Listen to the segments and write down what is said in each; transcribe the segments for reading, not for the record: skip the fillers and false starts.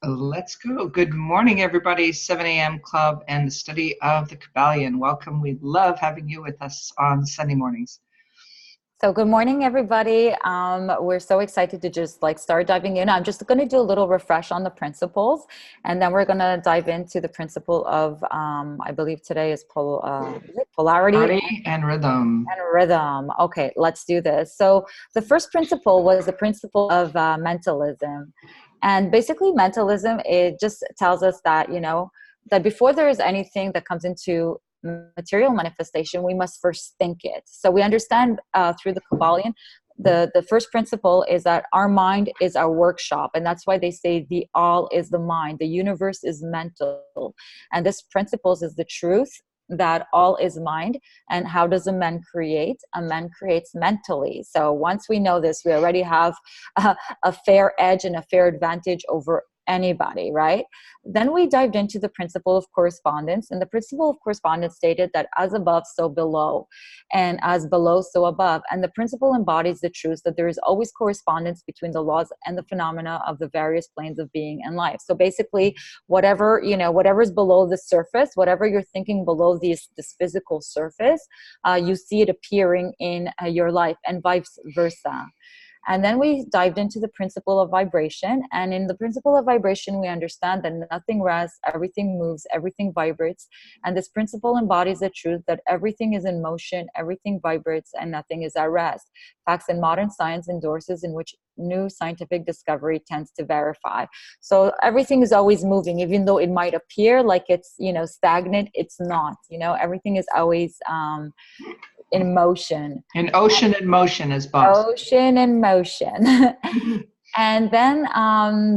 Let's go. Good morning, everybody. 7 a.m. Club and the study of the KYBALION. Welcome. We love having you with us on Sunday mornings. So good morning, everybody. We're so excited to just start diving in. I'm just going to do a little refresh on the principles, and then we're going to dive into the principle of, I believe today is polarity and rhythm. and rhythm. Okay, let's do this. So the first principle was the principle of mentalism. And basically mentalism, it just tells us that, that before there is anything that comes into material manifestation, we must first think it. So we understand through the KYBALION, the first principle is that our mind is our workshop, and that's why they say the all is the mind, the universe is mental, and this principles is the truth that all is mind. And how does a man create? A man creates mentally. So once we know this, we already have a fair edge and a fair advantage over anybody, right? Then we dived into the principle of correspondence, and the principle of correspondence stated that as above, so below, and as below, so above. And the principle embodies the truth that there is always correspondence between the laws and the phenomena of the various planes of being and life. So basically, whatever is below the surface, whatever you're thinking below this physical surface, you see it appearing in your life, and vice versa. And then we dived into the principle of vibration. And in the principle of vibration, we understand that nothing rests, everything moves, everything vibrates. And this principle embodies the truth that everything is in motion, everything vibrates, and nothing is at rest. Facts in modern science endorses, in which new scientific discovery tends to verify. So everything is always moving, even though it might appear like it's, stagnant, it's not. Everything is always in motion. An ocean in motion, as boss. Ocean in motion. And then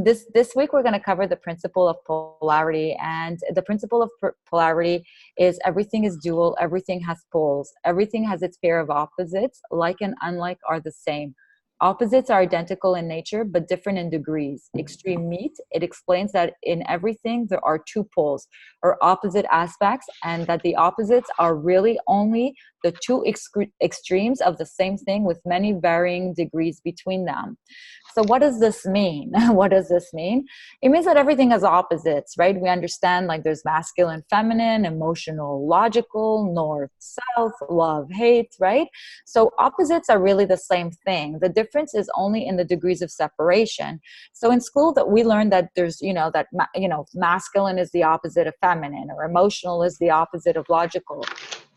this week we're going to cover the principle of polarity. And the principle of polarity is everything is dual, everything has poles, everything has its pair of opposites. Like and unlike are the same. Opposites are identical in nature, but different in degrees. Extreme meet. It explains that in everything there are two poles or opposite aspects, and that the opposites are really only the two extremes of the same thing with many varying degrees between them. So what does this mean? What does this mean? It means that everything has opposites, right? We understand there's masculine, feminine, emotional, logical, north, south, love, hate, right? So opposites are really the same thing. The difference is only in the degrees of separation. So in school that we learned that there's, masculine is the opposite of feminine, or emotional is the opposite of logical.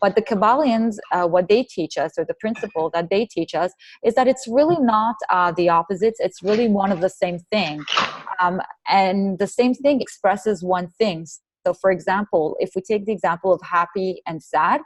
But the KYBALIONs, what they teach us, or the principle that they teach us, is that it's really not the opposites. It's really one of the same thing. And the same thing expresses one thing. So for example, if we take the example of happy and sad,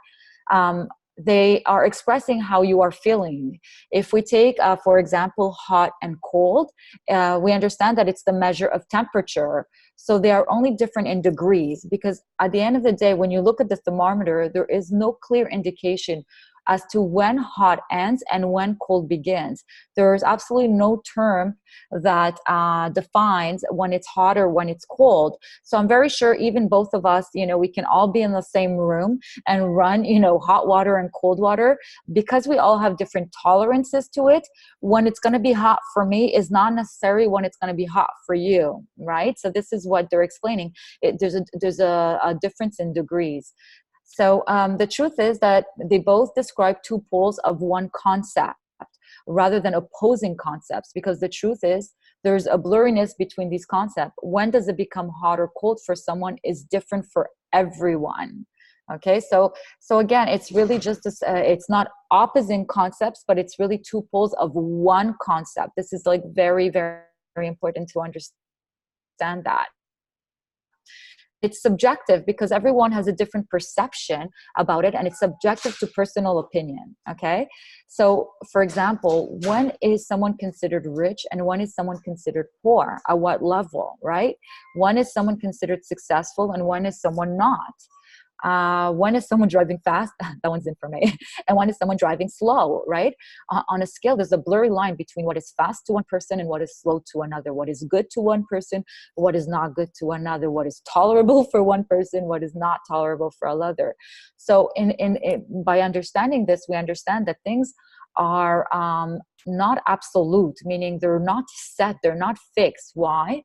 they are expressing how you are feeling. If we take, for example, hot and cold, we understand that it's the measure of temperature. So they are only different in degrees, because at the end of the day, when you look at the thermometer, there is no clear indication as to when hot ends and when cold begins. There is absolutely no term that defines when it's hot or when it's cold. So I'm very sure even both of us, we can all be in the same room and run, hot water and cold water, because we all have different tolerances to it. When it's going to be hot for me is not necessarily when it's going to be hot for you, right? So this is what they're explaining. There's a difference in degrees. So the truth is that they both describe two poles of one concept rather than opposing concepts, because the truth is there's a blurriness between these concepts. When does it become hot or cold for someone is different for everyone. Okay, so again, it's really just this, it's not opposing concepts, but it's really two poles of one concept. This is very, very, very important to understand that. It's subjective because everyone has a different perception about it, and it's subjective to personal opinion, okay? So, for example, when is someone considered rich and when is someone considered poor? At what level, right? When is someone considered successful and when is someone not? When is someone driving fast? That one's in for me. And when is someone driving slow, right? On a scale, there's a blurry line between what is fast to one person and what is slow to another. What is good to one person, what is not good to another. What is tolerable for one person, what is not tolerable for another. So by understanding this, we understand that things are not absolute, meaning they're not set, they're not fixed. Why?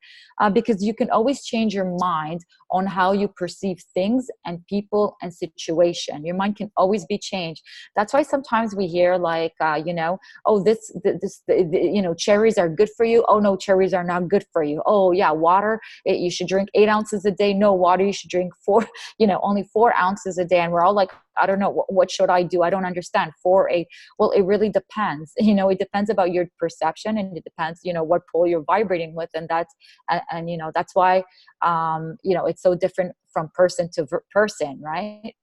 Because you can always change your mind on how you perceive things and people and situation. Your mind can always be changed. That's why sometimes we hear like, oh, cherries are good for you. Oh no, cherries are not good for you. Oh yeah, water, you should drink 8 ounces a day. No, water, you should drink only 4 ounces a day. And we're all like, I don't know, what should I do? I don't understand. Well, it really depends. It depends about your perception, and it depends, what pole you're vibrating with. And that's why, it's so different from person to person, right?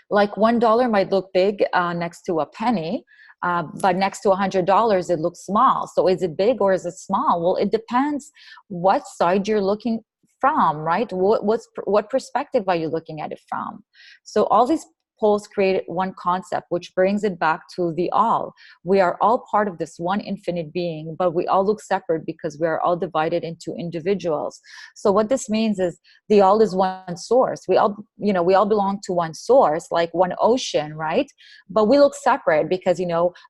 Like $1 might look big next to a penny, but next to $100, it looks small. So is it big or is it small? Well, it depends what side you're looking from, right? What perspective are you looking at it from? So all these poles create one concept, which brings it back to the all. We are all part of this one infinite being, but we all look separate because we are all divided into individuals. So what this means is the all is one source. We all belong to one source, like one ocean, right? But we look separate because,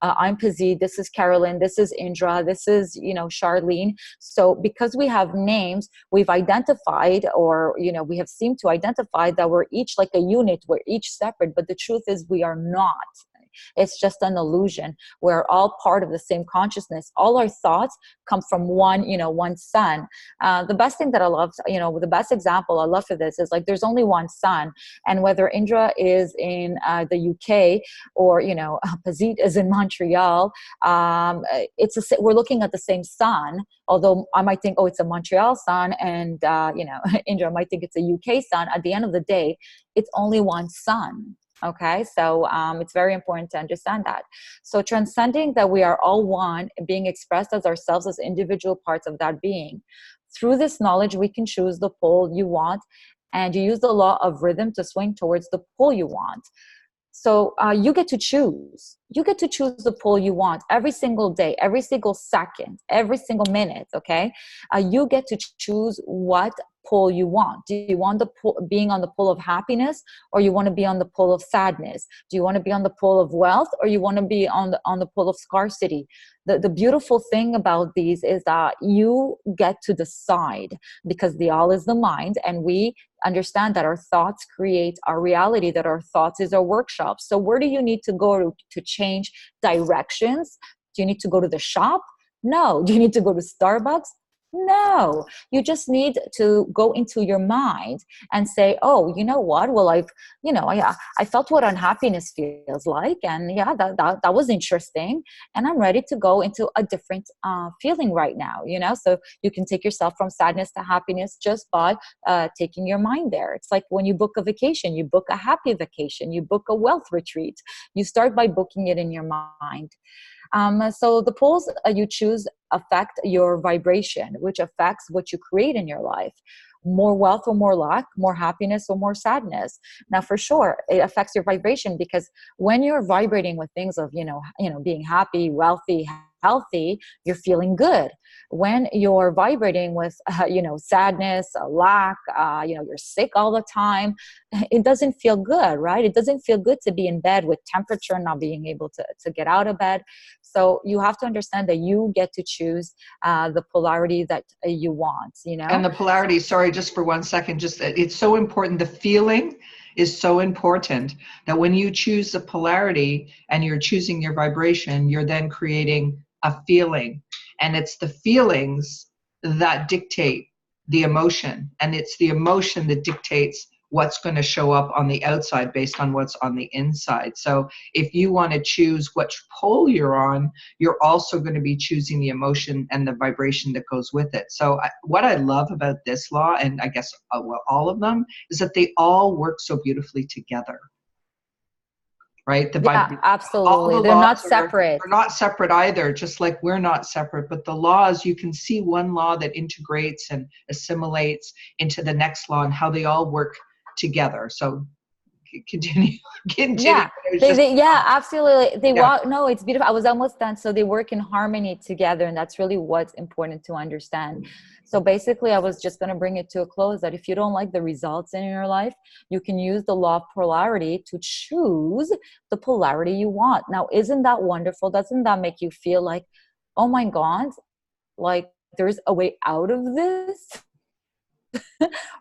I'm Pazit, this is Carolyn, this is Indra, this is, Charlene. So because we have names, we've identified, or, we have seemed to identify that we're each like a unit, we're each separate, but the truth is we are not. It's just an illusion. We're all part of the same consciousness. All our thoughts come from one sun. The best thing that I love, the best example I love for this is like, there's only one sun. And whether Indra is in the UK or, Pazit is in Montreal, we're looking at the same sun. Although I might think, oh, it's a Montreal sun, and, Indra might think it's a UK sun. At the end of the day, it's only one sun. Okay, so it's very important to understand that. So transcending that we are all one, being expressed as ourselves as individual parts of that being. Through this knowledge, we can choose the pole you want, and you use the law of rhythm to swing towards the pole you want. So you get to choose. You get to choose the pole you want every single day, every single second, every single minute, okay? You get to choose what pole you want. Do you want being on the pole of happiness, or you want to be on the pole of sadness? Do you want to be on the pole of wealth, or you want to be on the pole of scarcity? The beautiful thing about these is that you get to decide, because the all is the mind, and we understand that our thoughts create our reality, that our thoughts is our workshop. So where do you need to go to change directions? Do you need to go to the shop? No. Do you need to go to Starbucks? No. You just need to go into your mind and say, oh, you know what? Well, I felt what unhappiness feels like. And yeah, that was interesting. And I'm ready to go into a different feeling right now, So you can take yourself from sadness to happiness just by taking your mind there. It's like when you book a vacation, you book a happy vacation, you book a wealth retreat. You start by booking it in your mind. So the poles you choose affect your vibration, which affects what you create in your life. More wealth or more lack, more happiness or more sadness. Now, for sure, it affects your vibration, because when you're vibrating with things of, being happy, wealthy, healthy, you're feeling good. When you're vibrating with, sadness, lack, you're sick all the time, it doesn't feel good, right? It doesn't feel good to be in bed with temperature, not being able to get out of bed. So you have to understand that you get to choose the polarity that you want, And the polarity, sorry, just for 1 second, it's so important. The feeling is so important that when you choose the polarity and you're choosing your vibration, you're then creating a feeling. And it's the feelings that dictate the emotion. And it's the emotion that dictates what's going to show up on the outside based on what's on the inside. So if you want to choose which pole you're on, you're also going to be choosing the emotion and the vibration that goes with it. So what I love about this law, and I guess all of them, is that they all work so beautifully together. Right? Yeah, absolutely. They're not separate. They're not separate either, just like we're not separate. But the laws, you can see one law that integrates and assimilates into the next law, and how they all work together. So continue. Yeah, It was just, yeah, absolutely. They yeah. walk. No, it's beautiful. I was almost done. So they work in harmony together, and that's really what's important to understand. So basically, I was just going to bring it to a close that if you don't like the results in your life, you can use the law of polarity to choose the polarity you want. Now, isn't that wonderful? Doesn't that make you feel like, oh my God, like there's a way out of this?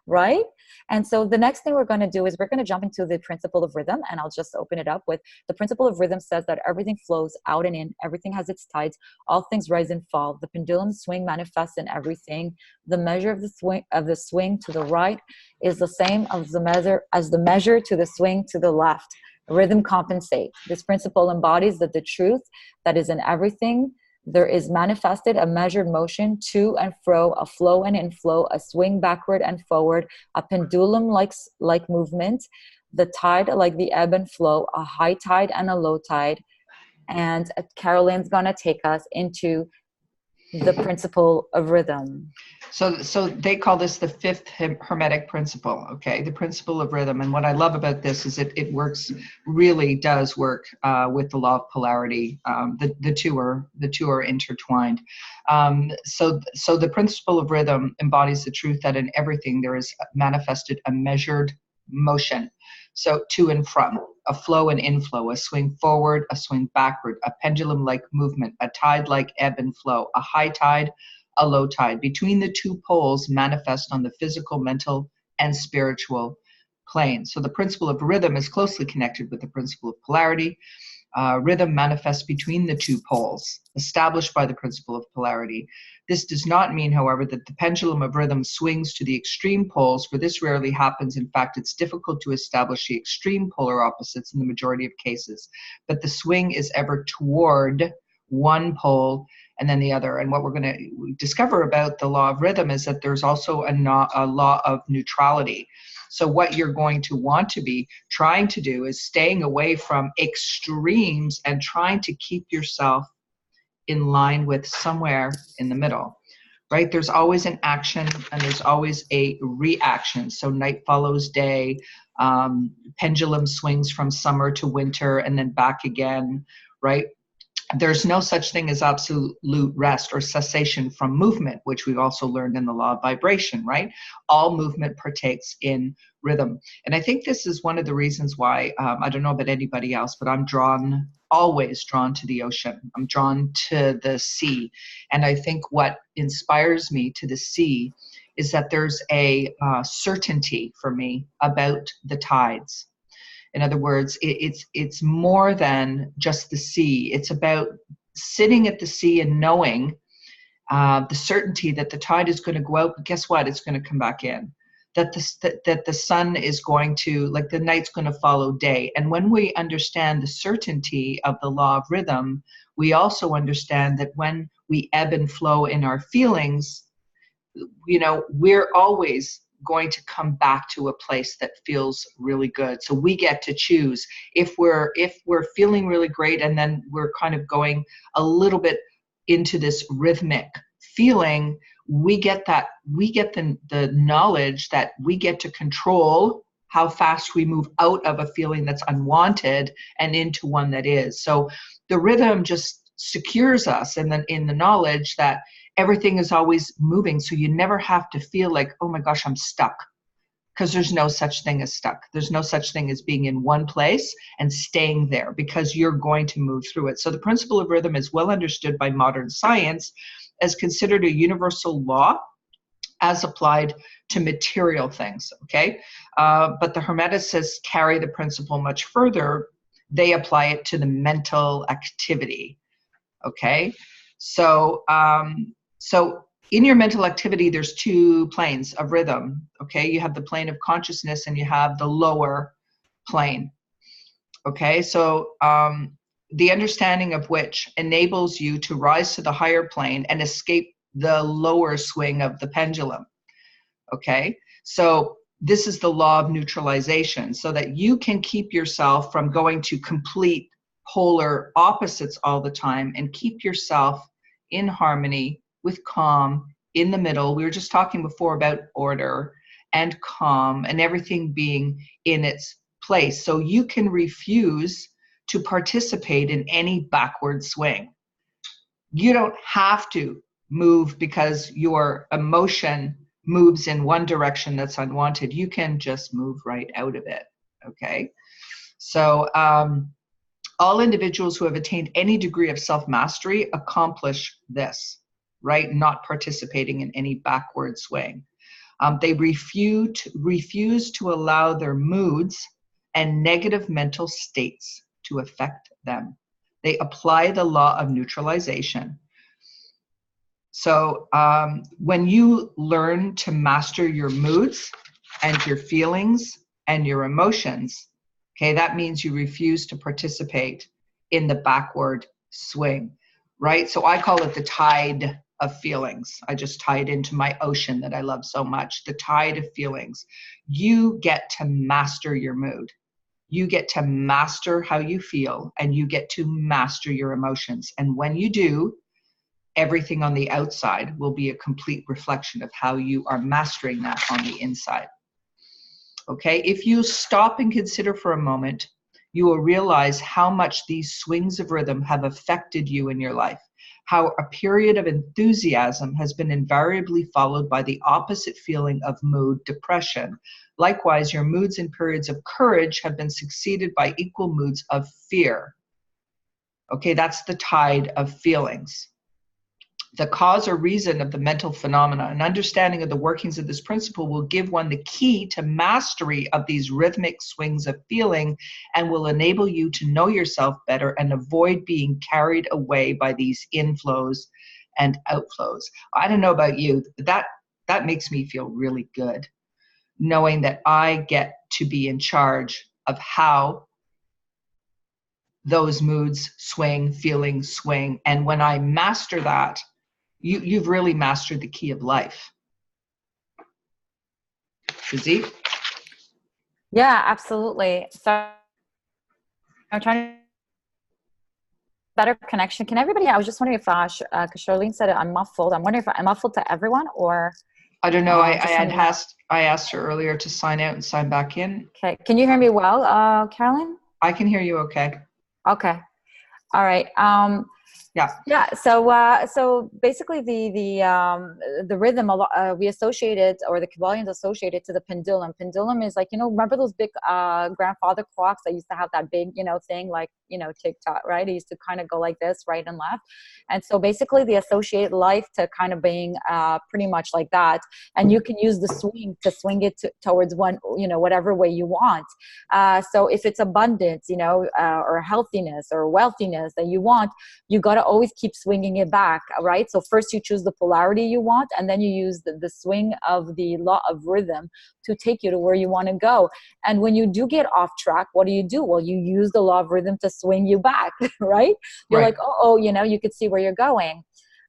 Right? And so the next thing we're going to do is we're going to jump into the principle of rhythm, and I'll just open it up with the principle of rhythm says that everything flows out and in, everything has its tides, all things rise and fall. The pendulum swing manifests in everything. The measure of the swing to the right is the same as the measure to the swing to the left. Rhythm compensates. This principle embodies that the truth that is in everything there is manifested a measured motion to and fro, a flow and inflow, a swing backward and forward, a pendulum like movement, the tide like the ebb and flow, a high tide and a low tide. And Caroline's gonna take us into the principle of rhythm. So they call this the fifth hermetic principle, okay? The principle of rhythm. And what I love about this is it works, really does work with the law of polarity. The two are intertwined. So the principle of rhythm embodies the truth that in everything there is manifested a measured motion. So to and from, a flow and inflow, a swing forward, a swing backward, a pendulum-like movement, a tide-like ebb and flow, a high tide, a low tide. Between the two poles manifest on the physical, mental, and spiritual plane. So the principle of rhythm is closely connected with the principle of polarity. Rhythm manifests between the two poles, established by the principle of polarity. This does not mean, however, that the pendulum of rhythm swings to the extreme poles, for this rarely happens. In fact, it's difficult to establish the extreme polar opposites in the majority of cases. But the swing is ever toward one pole and then the other. And what we're going to discover about the law of rhythm is that there's also a law of neutrality. So what you're going to want to be trying to do is staying away from extremes and trying to keep yourself in line with somewhere in the middle, right? There's always an action and there's always a reaction. So night follows day, pendulum swings from summer to winter and then back again, right? There's no such thing as absolute rest or cessation from movement, which we've also learned in the law of vibration, right? All movement partakes in rhythm. And I think this is one of the reasons why, I don't know about anybody else, but I'm always drawn to the ocean. I'm drawn to the sea. And I think what inspires me to the sea is that there's a certainty for me about the tides. In other words, it's more than just the sea. It's about sitting at the sea and knowing the certainty that the tide is going to go out, but guess what? It's going to come back in. That the sun is going to, like the night's going to follow day. And when we understand the certainty of the law of rhythm, we also understand that when we ebb and flow in our feelings, we're always going to come back to a place that feels really good. So we get to choose if we're feeling really great and then we're kind of going a little bit into this rhythmic feeling, we get the knowledge that we get to control how fast we move out of a feeling that's unwanted and into one that is. So the rhythm just secures us in the knowledge that everything is always moving, so you never have to feel like, oh my gosh, I'm stuck. Because there's no such thing as stuck. There's no such thing as being in one place and staying there, because you're going to move through it. So the principle of rhythm is well understood by modern science as considered a universal law as applied to material things, okay? But the Hermeticists carry the principle much further. They apply it to the mental activity, okay? So in your mental activity, there's two planes of rhythm, okay? You have the plane of consciousness and you have the lower plane, okay? So the understanding of which enables you to rise to the higher plane and escape the lower swing of the pendulum, okay? So this is the law of neutralization, so that you can keep yourself from going to complete polar opposites all the time and keep yourself in harmony with calm in the middle. We were just talking before about order and calm and everything being in its place. So you can refuse to participate in any backward swing. You don't have to move because your emotion moves in one direction that's unwanted. You can just move right out of it. Okay. So all individuals who have attained any degree of self-mastery accomplish this, right? Not participating in any backward swing. They refuse to allow their moods and negative mental states to affect them. They apply the law of neutralization. So when you learn to master your moods and your feelings and your emotions, okay, that means you refuse to participate in the backward swing, right? So I call it the tide of feelings. I just tie it into my ocean that I love so much, the tide of feelings. You get to master your mood. You get to master how you feel, and you get to master your emotions. And when you do, everything on the outside will be a complete reflection of how you are mastering that on the inside. Okay, if you stop and consider for a moment, you will realize how much these swings of rhythm have affected you in your life, how a period of enthusiasm has been invariably followed by the opposite feeling of mood depression. Likewise, your moods and periods of courage have been succeeded by equal moods of fear. Okay, that's the tide of feelings. The cause or reason of the mental phenomena and understanding of the workings of this principle will give one the key to mastery of these rhythmic swings of feeling, and will enable you to know yourself better and avoid being carried away by these inflows and outflows. I don't know about you, but that makes me feel really good, knowing that I get to be in charge of how those moods swing, feelings swing. And when I master that, you've really mastered the key of life. Suzie? Yeah, absolutely. So I'm trying to better connection. Can everybody, I was just wondering if, because Charlene said I'm muffled. I'm wondering if I'm muffled to everyone, or? I don't know. I asked her earlier to sign out and sign back in. Okay. Can you hear me well, Carolyn? I can hear you okay. Okay. All right. Yeah. So basically, the rhythm we associated, or the KYBALIONs associated to the pendulum. Pendulum is like, remember those big grandfather clocks that used to have that big thing, like tick-tock, right? It used to kind of go like this, right and left. And so basically, they associate life to kind of being pretty much like that. And you can use the swing to swing it towards one, whatever way you want. So if it's abundance, or healthiness or wealthiness that you want, you got to always keep swinging it back, right? So first you choose the polarity you want, and then you use the swing of the law of rhythm to take you to where you want to go. And when you do get off track, what do? Well, you use the law of rhythm to swing you back, right? You're right. Like, you could see where you're going.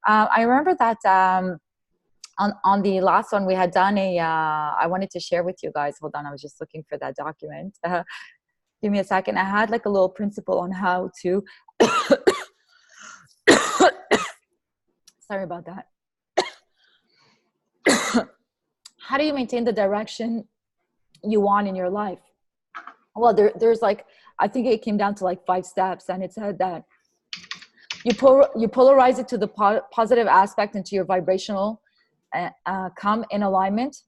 I remember that on the last one we had done I wanted to share with you guys. Hold on, I was just looking for that document. Give me a second. I had like a little principle on how to sorry about that. How do you maintain the direction you want in your life? Well, there's like, I think it came down to like 5 steps, and it said that you polarize it to the positive aspect into your vibrational, come in alignment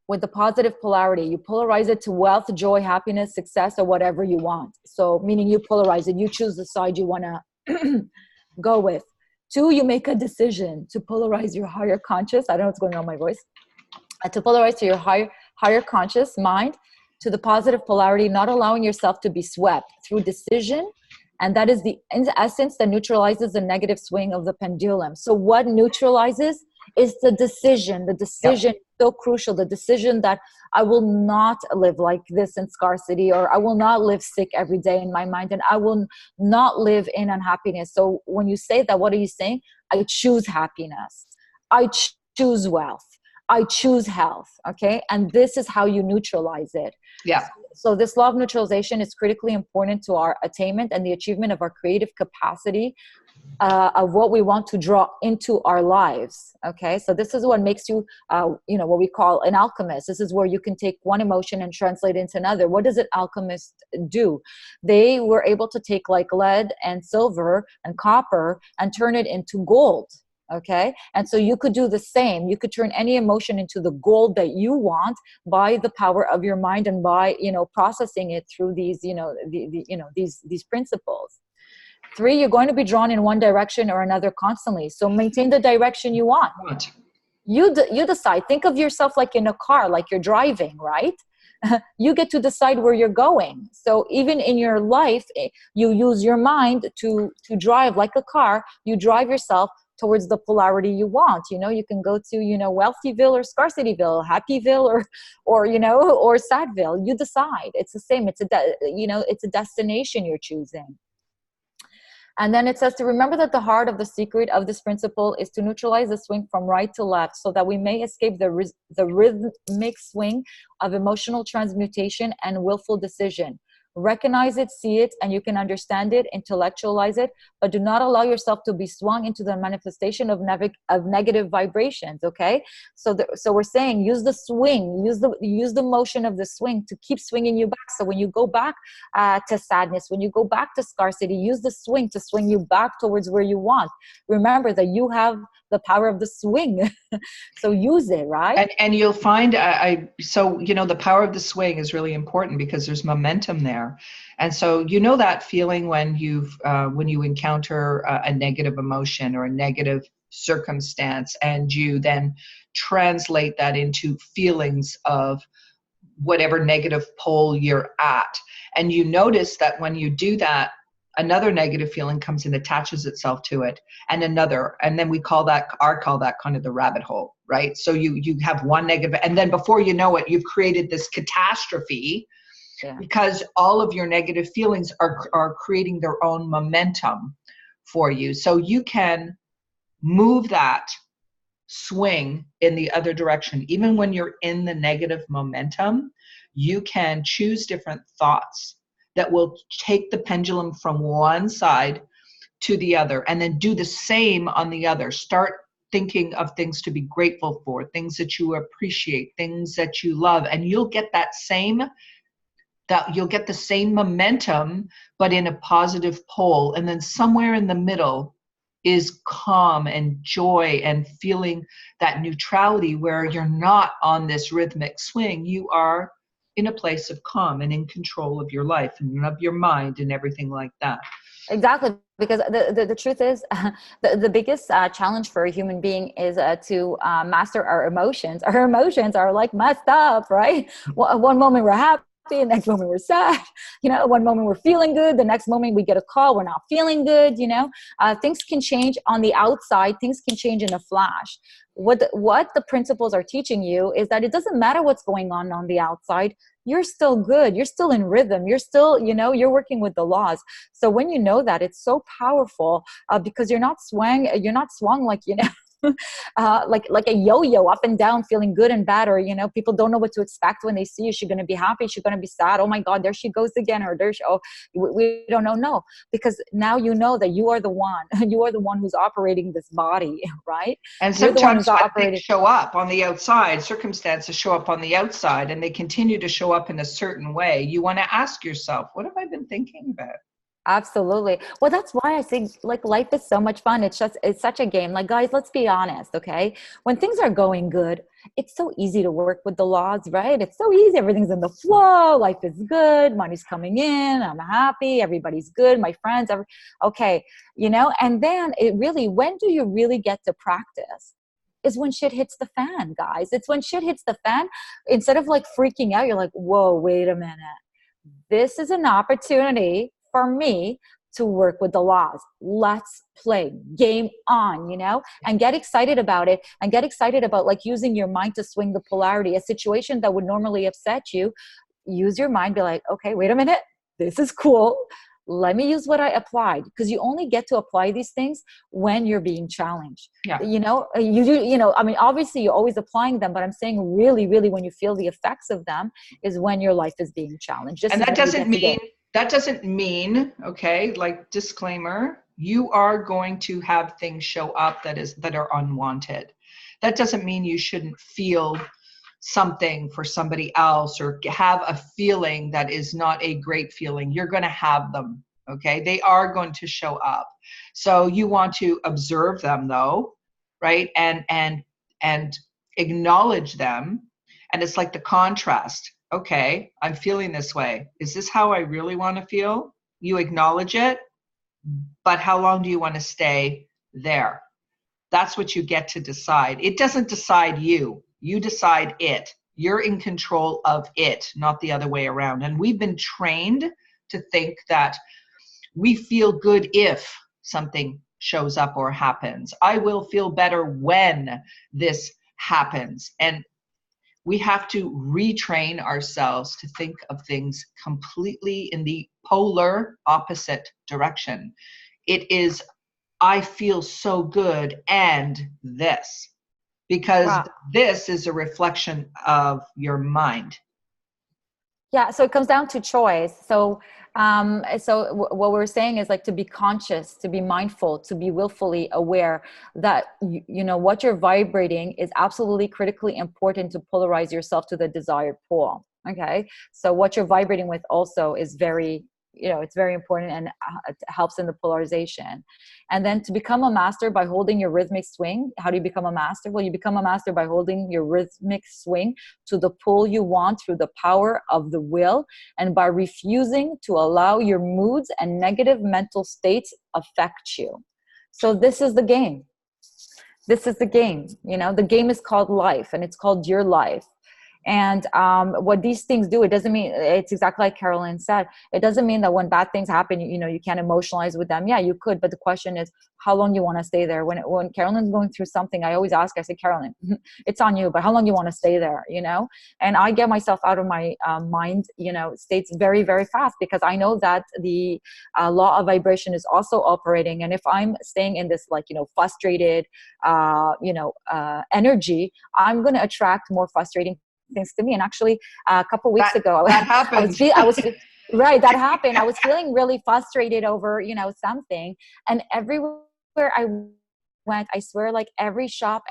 with the positive polarity. You polarize it to wealth, joy, happiness, success, or whatever you want. So meaning you polarize it, you choose the side you want to go with. 2, you make a decision to polarize your higher conscious. I don't know what's going on with my voice. To polarize to your higher conscious mind to the positive polarity, not allowing yourself to be swept through decision. And that is in essence, that neutralizes the negative swing of the pendulum. So what neutralizes is the decision. The decision is so crucial. The decision that I will not live like this in scarcity, or I will not live sick every day in my mind, and I will not live in unhappiness. So when you say that, what are you saying? I choose happiness. I choose wealth. I choose health. Okay. And this is how you neutralize it. Yeah. So this law of neutralization is critically important to our attainment and the achievement of our creative capacity of what we want to draw into our lives. Okay, so this is what makes you, what we call an alchemist. This is where you can take one emotion and translate it into another. What does an alchemist do? They were able to take like lead and silver and copper and turn it into gold. Okay, and so you could do the same. You could turn any emotion into the gold that you want by the power of your mind and by processing it through these these principles. 3, you're going to be drawn in one direction or another constantly. So maintain the direction you want. You decide. Think of yourself like in a car, like you're driving, right? You get to decide where you're going. So even in your life, you use your mind to drive like a car. You drive yourself towards the polarity you want. You can go to, Wealthyville or Scarcityville, Happyville or Sadville. You decide. It's the same. It's a destination you're choosing. And then it says to remember that the heart of the secret of this principle is to neutralize the swing from right to left so that we may escape the rhythmic swing of emotional transmutation and willful decision. Recognize it, see it, and you can understand it, intellectualize it, but do not allow yourself to be swung into the manifestation of negative vibrations. Okay, so we're saying use the swing, use the motion of the swing to keep swinging you back. So when you go back to sadness, when you go back to scarcity, use the swing to swing you back towards where you want. Remember that you have the power of the swing. So use it, right? And you'll find, the power of the swing is really important because there's momentum there. And so, that feeling when you encounter a negative emotion or a negative circumstance, and you then translate that into feelings of whatever negative pole you're at. And you notice that when you do that, another negative feeling comes and attaches itself to it, and another, and then I call that kind of the rabbit hole, right? So you have one negative, and then before you know it, you've created this catastrophe. Yeah. Because all of your negative feelings are creating their own momentum for you. So you can move that swing in the other direction. Even when you're in the negative momentum, you can choose different thoughts that will take the pendulum from one side to the other, and then do the same on the other. Start thinking of things to be grateful for, things that you appreciate, things that you love, and you'll get the same momentum, but in a positive pole. And then somewhere in the middle is calm and joy and feeling that neutrality where you're not on this rhythmic swing. You are in a place of calm and in control of your life and of your mind and everything like that. Exactly, because the truth is, the biggest challenge for a human being is to master our emotions. Our emotions are like messed up, right? One moment we're happy, the next moment we're sad. One moment we're feeling good, the next moment we get a call, we're not feeling good. Things can change on the outside. Things can change in a flash. What the principles are teaching you is that it doesn't matter what's going on the outside. You're still good. You're still in rhythm. You're still, you're working with the laws. So when you know that, it's so powerful because you're not swung like, like a yo-yo up and down, feeling good and bad, or people don't know what to expect when they see you. She's going to be happy, she's going to be sad, oh my god, there she goes again, or we don't know. No, because now you know that you are the one who's operating this body, right? And sometimes when things show up on the outside, circumstances show up on the outside, and they continue to show up in a certain way, you want to ask yourself, what have I been thinking about? Absolutely. Well, that's why I think like life is so much fun. It's such a game. Like, guys, let's be honest. Okay. When things are going good, it's so easy to work with the laws, right? It's so easy. Everything's in the flow. Life is good. Money's coming in. I'm happy. Everybody's good. My friends, okay. And then when do you really get to practice? Is when shit hits the fan, guys. It's when shit hits the fan. Instead of like freaking out, you're like, whoa, wait a minute. This is an opportunity for me to work with the laws. Let's play, game on, and get excited about it, and get excited about like using your mind to swing the polarity. A situation that would normally upset you, use your mind, be like, okay, wait a minute, this is cool. Let me use what I applied, because you only get to apply these things when you're being challenged. Yeah. I mean, obviously you're always applying them, but I'm saying really, really when you feel the effects of them is when your life is being challenged. And that doesn't mean, okay, like disclaimer, You are going to have things show up that are unwanted. That doesn't mean you shouldn't feel something for somebody else or have a feeling that is not a great feeling. You're going to have them. Okay. They are going to show up. So you want to observe them though, right? And acknowledge them. And it's like the contrast. Okay, I'm feeling this way. Is this how I really want to feel? You acknowledge it, but how long do you want to stay there? That's what you get to decide. It doesn't decide you. You decide it. You're in control of it, not the other way around. And we've been trained to think that we feel good if something shows up or happens. I will feel better when this happens. And we have to retrain ourselves to think of things completely in the polar opposite direction. It is, I feel so good and this, because Wow. this is a reflection of your mind. Yeah, so it comes down to choice. So, what we're saying is like to be conscious, to be mindful, to be willfully aware that you know what you're vibrating is absolutely critically important to polarize yourself to the desired pole. Okay, so what you're vibrating with also is very, you know, it's very important, and it helps in the polarization. And then to become a master by holding your rhythmic swing. How do you become a master? Well, you become a master by holding your rhythmic swing to the pull you want through the power of the will, and by refusing to allow your moods and negative mental states affect you. So this is the game. This is the game. You know, the game is called life, and it's called your life. And what these things do, it doesn't mean, it's exactly like Carolyn said, it doesn't mean that when bad things happen, you know, you can't emotionalize with them. Yeah, you could, but the question is how long you want to stay there. When Carolyn's going through something, I always ask, I say, Carolyn, it's on you, but how long you want to stay there, you know? And I get myself out of my mind, you know, states very, very fast, because I know that the law of vibration is also operating. And if I'm staying in this, like, you know, frustrated, energy, I'm going to attract more frustrating things to me. And actually a couple weeks ago, that happened. I was right, that happened. I was feeling really frustrated over, you know, something, and everywhere I went, I swear, like every shop,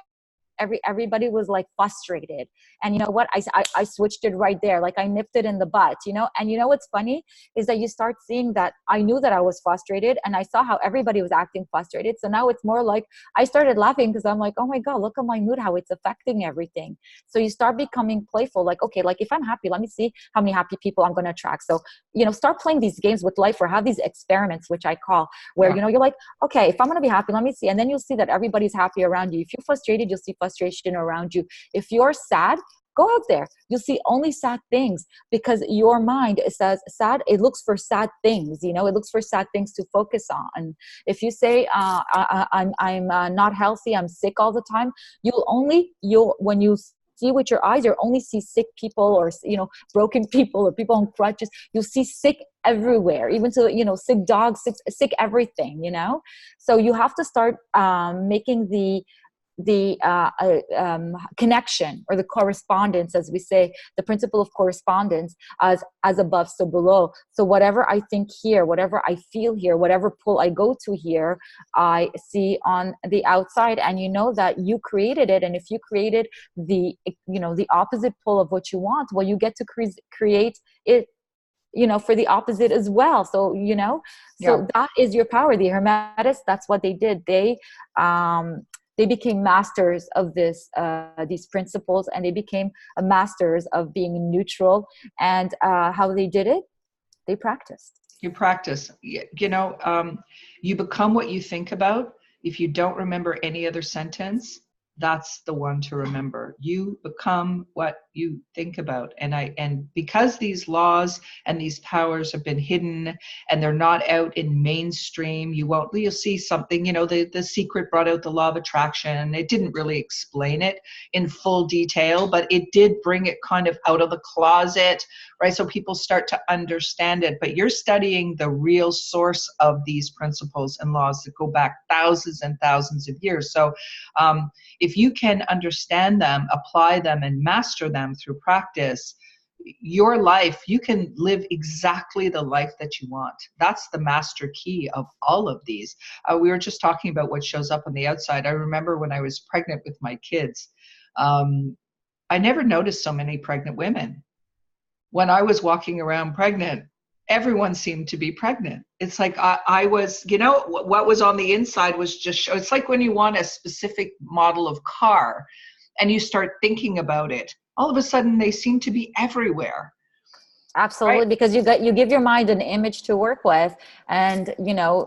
everybody was like frustrated. And you know what, I switched it right there, like I nipped it in the butt, you know. And you know what's funny is that you start seeing that I knew that I was frustrated, and I saw how everybody was acting frustrated. So now it's more like I started laughing, because I'm like, oh my god, look at my mood, how it's affecting everything. So you start becoming playful, like, okay, like if I'm happy, let me see how many happy people I'm going to attract. So, you know, start playing these games with life, or have these experiments, which I call, where you know, you're like, okay, if I'm going to be happy, let me see. And then you'll see that everybody's happy around you. If you're frustrated, you'll see frustration around you. If you're sad, go out there, you'll see only sad things, because your mind says sad, it looks for sad things, you know, it looks for sad things to focus on. If you say I'm not healthy, I'm sick all the time, you'll when you see with your eyes, you'll only see sick people, or, you know, broken people, or people on crutches. You'll see sick everywhere, even to, you know, sick dogs, sick everything, you know. So you have to start making the connection, or the correspondence, as we say, the principle of correspondence, as above, so below. So whatever I think here, whatever I feel here, whatever pull I go to here, I see on the outside. And you know that you created it. And if you created the, you know, the opposite pull of what you want, well, you get to create it, you know, for the opposite as well. So, you know, so that is your power. The Hermetists, that's what they did. They became masters of these principles, and they became masters of being neutral. And how they did it, they practiced. You practice. You know, you become what you think about. If you don't remember any other sentence, that's the one to remember. You become what you think about. And because these laws and these powers have been hidden, and they're not out in mainstream, you'll see something, you know, the Secret brought out the law of attraction. It didn't really explain it in full detail, but it did bring it kind of out of the closet, right? So people start to understand it. But you're studying the real source of these principles and laws that go back thousands and thousands of years. So if you can understand them, apply them, and master them through practice, your life, you can live exactly the life that you want. That's the master key of all of these. We were just talking about what shows up on the outside. I remember when I was pregnant with my kids, I never noticed so many pregnant women. When I was walking around pregnant, everyone seemed to be pregnant. It's like I was, what was on the inside was just, it's like when you want a specific model of car and you start thinking about it, all of a sudden they seem to be everywhere. Absolutely, Right? because you give your mind an image to work with, and your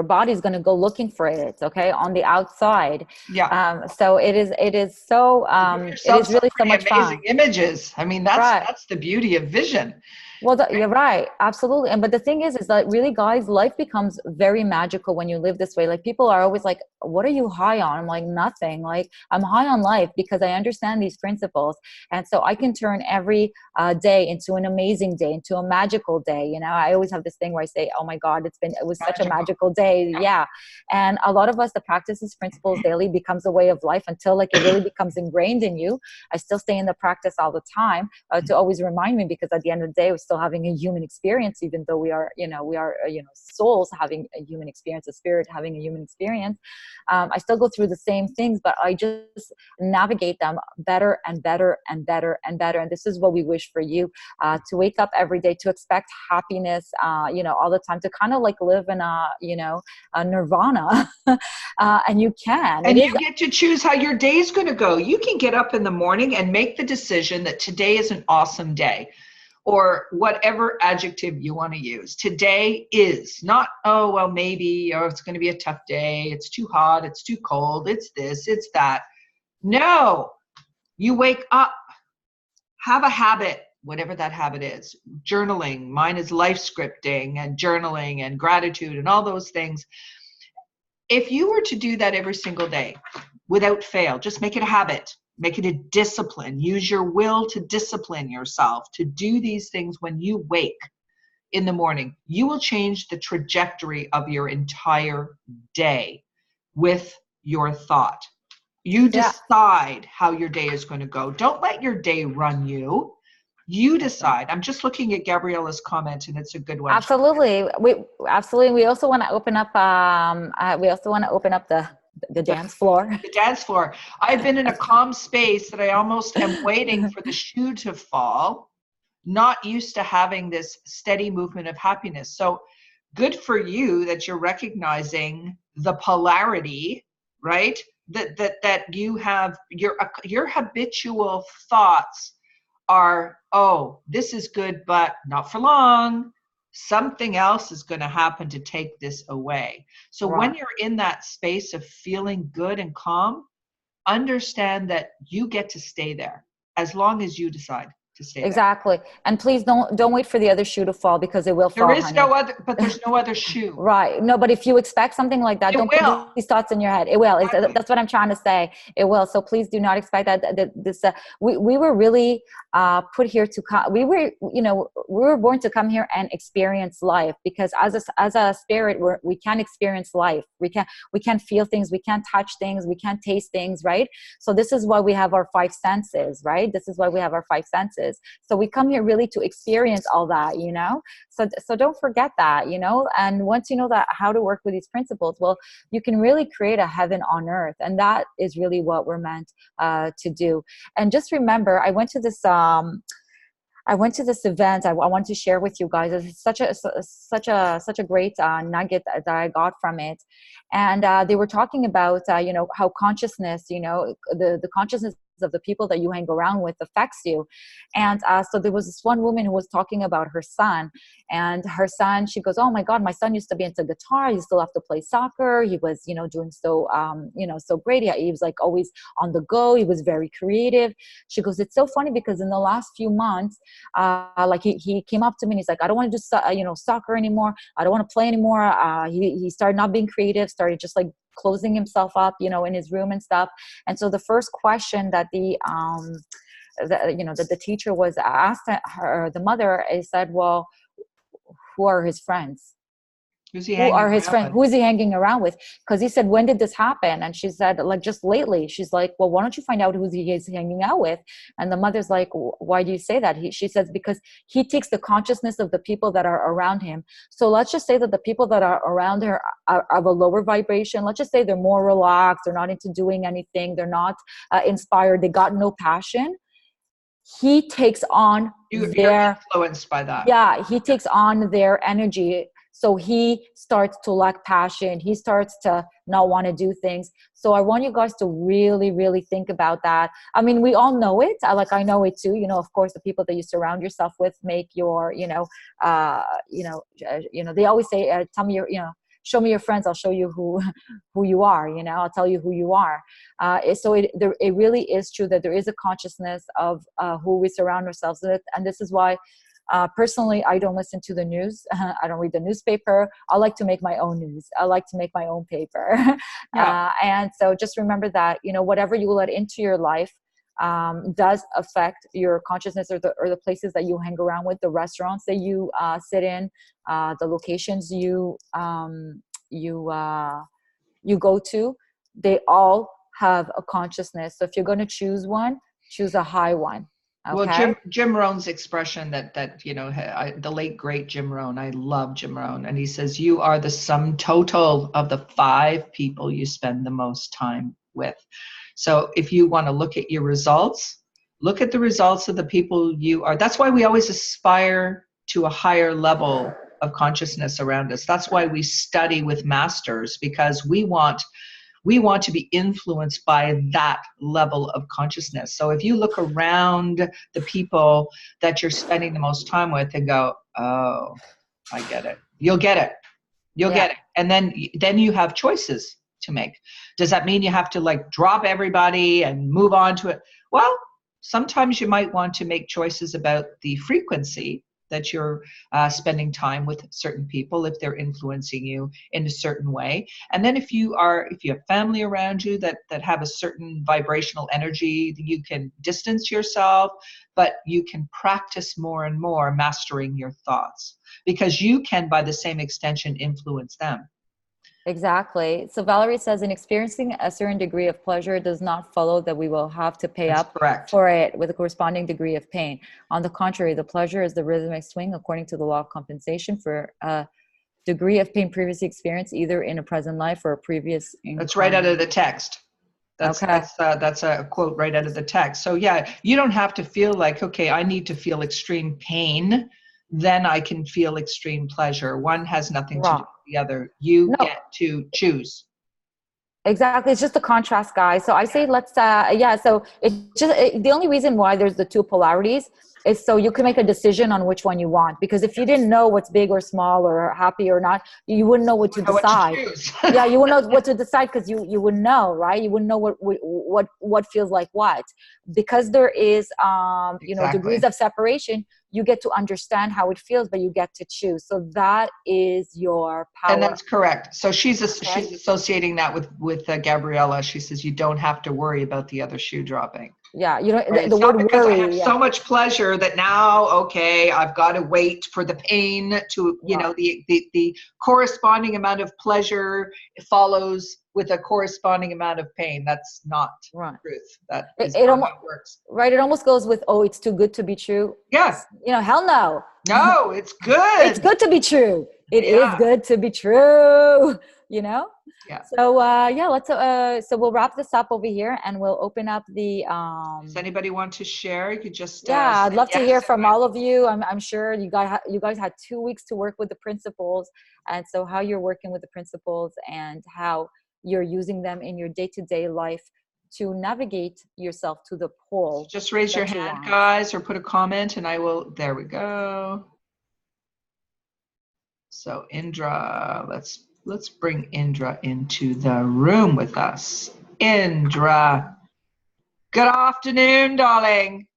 body's going to go looking for it, okay, on the outside. Yeah. So it is so Give it yourself is some really so pretty much amazing fun. images. I mean, that's Right. the beauty of vision. Well, you're right. Absolutely. And but the thing is that really, guys, life becomes very magical when you live this way. Like people are always like, what are you high on? I'm like, nothing. Like I'm high on life because I understand these principles. And so I can turn every day into an amazing day, into a magical day. I always have this thing where I say, oh my God, it was such a Magical. magical day. Yeah. Yeah. And a lot of us that practice these principles daily becomes a way of life until like it really becomes ingrained in you. I still stay in the practice all the time to always remind me, because at the end of the day, we're still having a human experience, even though we are souls having a human experience, a spirit having a human experience. I still go through the same things, but I just navigate them better and better and better and better. And this is what we wish for you, to wake up every day, to expect happiness, all the time, to kind of like live in a nirvana. And you can. And you get to choose how your day is going to go. You can get up in the morning and make the decision that today is an awesome day, or whatever adjective you want to use. Today is not, oh, well, maybe, or it's going to be a tough day. It's too hot. It's too cold. It's this, it's that. No, you wake up, have a habit, whatever that habit is. Journaling. Mine is life scripting and journaling and gratitude and all those things. If you were to do that every single day without fail, just make it a habit, make it a discipline, use your will to discipline yourself to do these things when you wake in the morning, you will change the trajectory of your entire day with your thought. You decide how your day is going to go. Don't let your day run you. You decide. I'm just looking at Gabriella's comment, and it's a good one. Absolutely. We also want to open up. The dance floor. The dance floor. I've been in a calm space that I almost am waiting for the shoe to fall. Not used to having this steady movement of happiness. So good for you that you're recognizing the polarity, right? That you have your habitual thoughts are, oh, this is good, but not for long. Something else is going to happen to take this away. So when you're in that space of feeling good and calm, understand that you get to stay there as long as you decide to stay there. Exactly. And please don't wait for the other shoe to fall, because it will fall. There is honey. there's no other shoe. Right. No, but if you expect something like that, don't put these thoughts in your head. It will. That's what I'm trying to say. It will. So please do not expect that. We were really put here to come. We were born to come here and experience life, because as a spirit, we can't experience life. We can't feel things. We can't touch things. We can't taste things. Right. So this is why we have our five senses. Right. This is why we have our five senses. So we come here really to experience all that. So don't forget that. And once you know that how to work with these principles, well, you can really create a heaven on earth. And that is really what we're meant to do. And just remember, I went to this event. I want to share with you guys. It's such a great nugget that I got from it. And they were talking about, how consciousness, the consciousness of the people that you hang around with affects you. And so there was this one woman who was talking about her son, and her son, she goes, oh my God, my son used to be into guitar. He still have to play soccer. He was, doing so, so great. He was like always on the go. He was very creative. She goes, it's so funny because in the last few months, like he came up to me and he's like, I don't want to do, soccer anymore. I don't want to play anymore. He started not being creative, started just like closing himself up, in his room and stuff. And so the first question that the teacher was asked her, the mother, is said, well, who are his friends? Who's he Who hanging are his around friends? with? Who is he hanging around with? Because he said, when did this happen? And she said, like, just lately. She's like, well, why don't you find out who he is hanging out with? And the mother's like, why do you say that? She says, because he takes the consciousness of the people that are around him. So let's just say that the people that are around her are of a lower vibration. Let's just say they're more relaxed. They're not into doing anything. They're not inspired. They got no passion. He takes on You're influenced by that. yeah, he takes on their energy. So he starts to lack passion. He starts to not want to do things. So I want you guys to really, really think about that. I mean, we all know it. I know it too. Of course, the people that you surround yourself with make your, they always say, tell me show me your friends. I'll show you who you are. I'll tell you who you are. So it really is true that there is a consciousness of who we surround ourselves with. And this is why, personally, I don't listen to the news. I don't read the newspaper. I like to make my own news. I like to make my own paper. Yeah. And so just remember that, whatever you let into your life does affect your consciousness, or the places that you hang around with, the restaurants that you sit in, the locations you go to. They all have a consciousness. So if you're going to choose one, choose a high one. Okay? Well, Jim Rohn's expression that the late great Jim Rohn, I love Jim Rohn, and he says, you are the sum total of the 5 people you spend the most time with. So if you want to look at your results, look at the results of the people you are. That's why we always aspire to a higher level of consciousness around us. That's why we study with masters, because we want to be influenced by that level of consciousness. So if you look around the people that you're spending the most time with and go, oh, I get it. You'll get it. You'll get it. And then you have choices to make. Does that mean you have to drop everybody and move on to it? Well, sometimes you might want to make choices about the frequency that you're spending time with certain people, if they're influencing you in a certain way. And then if you have family around you that have a certain vibrational energy, you can distance yourself, but you can practice more and more mastering your thoughts, because you can, by the same extension, influence them. Exactly. So Valerie says, in experiencing a certain degree of pleasure does not follow that we will have to pay up for it with a corresponding degree of pain. On the contrary, the pleasure is the rhythmic swing according to the law of compensation for a degree of pain previously experienced either in a present life or a previous incarnation. That's right out of the text. That's a quote right out of the text. So yeah, you don't have to feel like, okay, I need to feel extreme pain, then I can feel extreme pleasure. One has nothing to do with the other. You get to choose. Exactly. It's just a contrast, guys. So I say so it's just the only reason why there's the 2 polarities is so you can make a decision on which one you want. Because if you didn't know what's big or small or happy or not, you wouldn't know what to decide. Yeah, you wouldn't know what to decide, because you wouldn't know, right? You wouldn't know what feels like what. Because there is degrees of separation, you get to understand how it feels, but you get to choose. So that is your power. And that's correct. So she's associating that with Gabriella. She says you don't have to worry about the other shoe dropping. Yeah, the word because worry. I have so much pleasure that now, okay, I've got to wait for the pain to, the corresponding amount of pleasure follows with a corresponding amount of pain. That's not truth. That is not how it works. Right. It almost goes with, oh, it's too good to be true. Yeah. Hell no. No, it's good. It's good to be true. It is good to be true. Yeah. So let's so we'll wrap this up over here, and we'll open up the does anybody want to share? You could just I'd love to hear from all of you. I'm sure you guys had 2 weeks to work with the principles, and so how you're working with the principles and how you're using them in your day-to-day life to navigate yourself to the pole. Just raise your hand, guys, or put a comment, and I will. There we go. So Indra, let's bring Indra into the room with us. Indra, good afternoon, darling.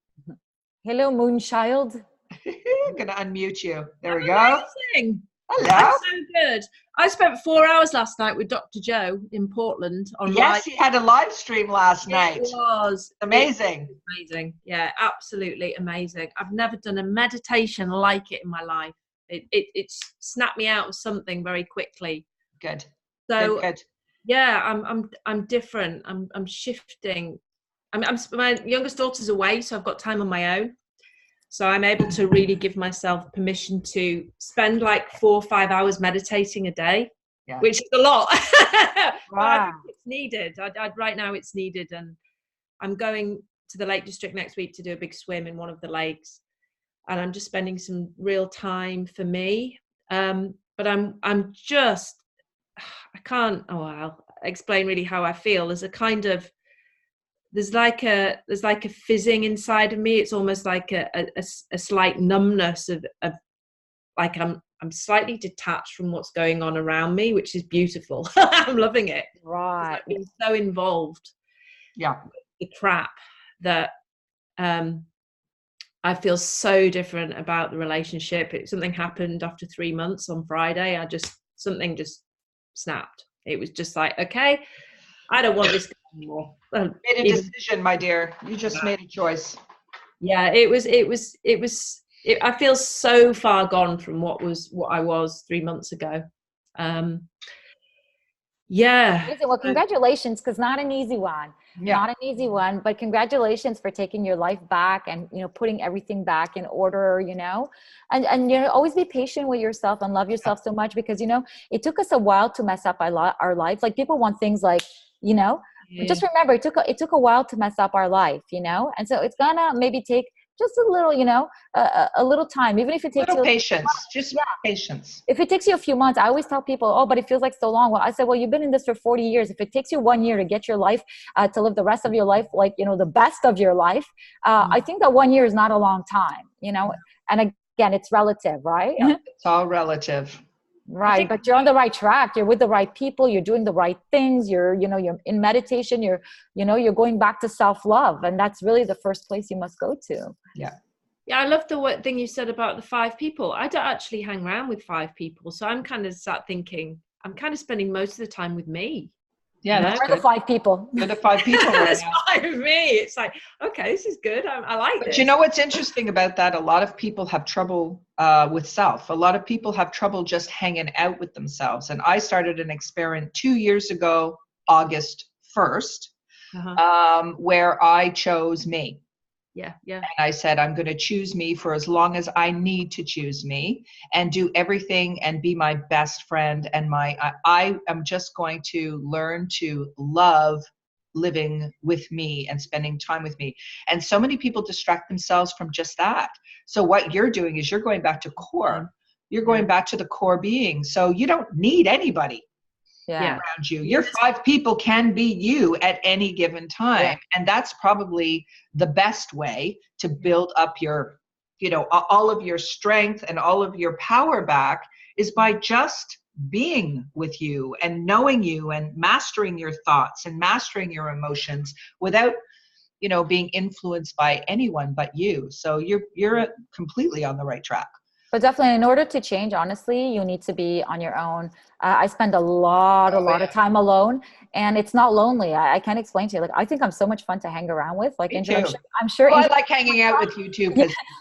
Hello, Moonchild. I'm gonna unmute you. There we go. Amazing. Hello. That's so good. I spent 4 hours last night with Dr. Joe in Portland. Yes, he had a live stream last night. It was amazing. Amazing. Yeah, absolutely amazing. I've never done a meditation like it in my life. It snapped me out of something very quickly. Good. So Good. yeah, I'm different. I'm shifting. My youngest daughter's away, so I've got time on my own. So I'm able to really give myself permission to spend like 4 or 5 hours meditating a day, which is a lot. But I think it's needed. Right now it's needed. And I'm going to the Lake District next week to do a big swim in one of the lakes. And I'm just spending some real time for me. But I'm just, I can't, I'll explain really how I feel. There's like a fizzing inside of me. It's almost like a slight numbness of like I'm slightly detached from what's going on around me, which is beautiful. I'm loving it. Right. I've been so involved. Yeah. With the crap that I feel so different about the relationship. Something happened after 3 months on Friday. Something just snapped. It was just like, okay, I don't want this anymore. Made a decision, my dear. You just made a choice. Yeah, I feel so far gone from what I was 3 months ago. Yeah. Well, congratulations, because not an easy one. Yeah. Not an easy one, but congratulations for taking your life back and, putting everything back in order, and always be patient with yourself and love yourself so much, because, it took us a while to mess up our life. Like, people want things like, just remember, it took a while to mess up our life, and so it's gonna maybe take just a little, a little time, even if it takes patience, patience. If it takes you a few months, I always tell people, oh, but it feels like so long. Well, I said, well, you've been in this for 40 years. If it takes you 1 year to get your life, to live the rest of your life, like, the best of your life, I think that 1 year is not a long time, and again, it's relative, right? Yeah, it's all relative. Right. But you're on the right track. You're with the right people. You're doing the right things. You're in meditation. You're going back to self-love. And that's really the first place you must go to. Yeah. Yeah. I love the thing you said about the 5 people. I don't actually hang around with 5 people. So I'm kind of sat thinking, I'm kind of spending most of the time with me. Yeah, that's good. The 5 people. You're the 5 people right That's now. fine with me. It's like, okay, this is good. I like this. But you know what's interesting about that? A lot of people have trouble with self. A lot of people have trouble just hanging out with themselves. And I started an experiment 2 years ago, August 1st, where I chose me. Yeah. And I said, I'm going to choose me for as long as I need to choose me, and do everything and be my best friend. And I am just going to learn to love living with me and spending time with me. And so many people distract themselves from just that. So what you're doing is you're going back to core. You're going back to the core being. So you don't need anybody around you. Your 5 people can be you at any given time. Yeah. And that's probably the best way to build up your, all of your strength and all of your power back, is by just being with you and knowing you and mastering your thoughts and mastering your emotions without, being influenced by anyone but you. So you're completely on the right track. But definitely, in order to change, honestly, you need to be on your own. I spend a lot of time alone, and it's not lonely. I can't explain to you. Like, I think I'm so much fun to hang around with. Like, Angela, I'm sure. Well, I like hanging out with you too,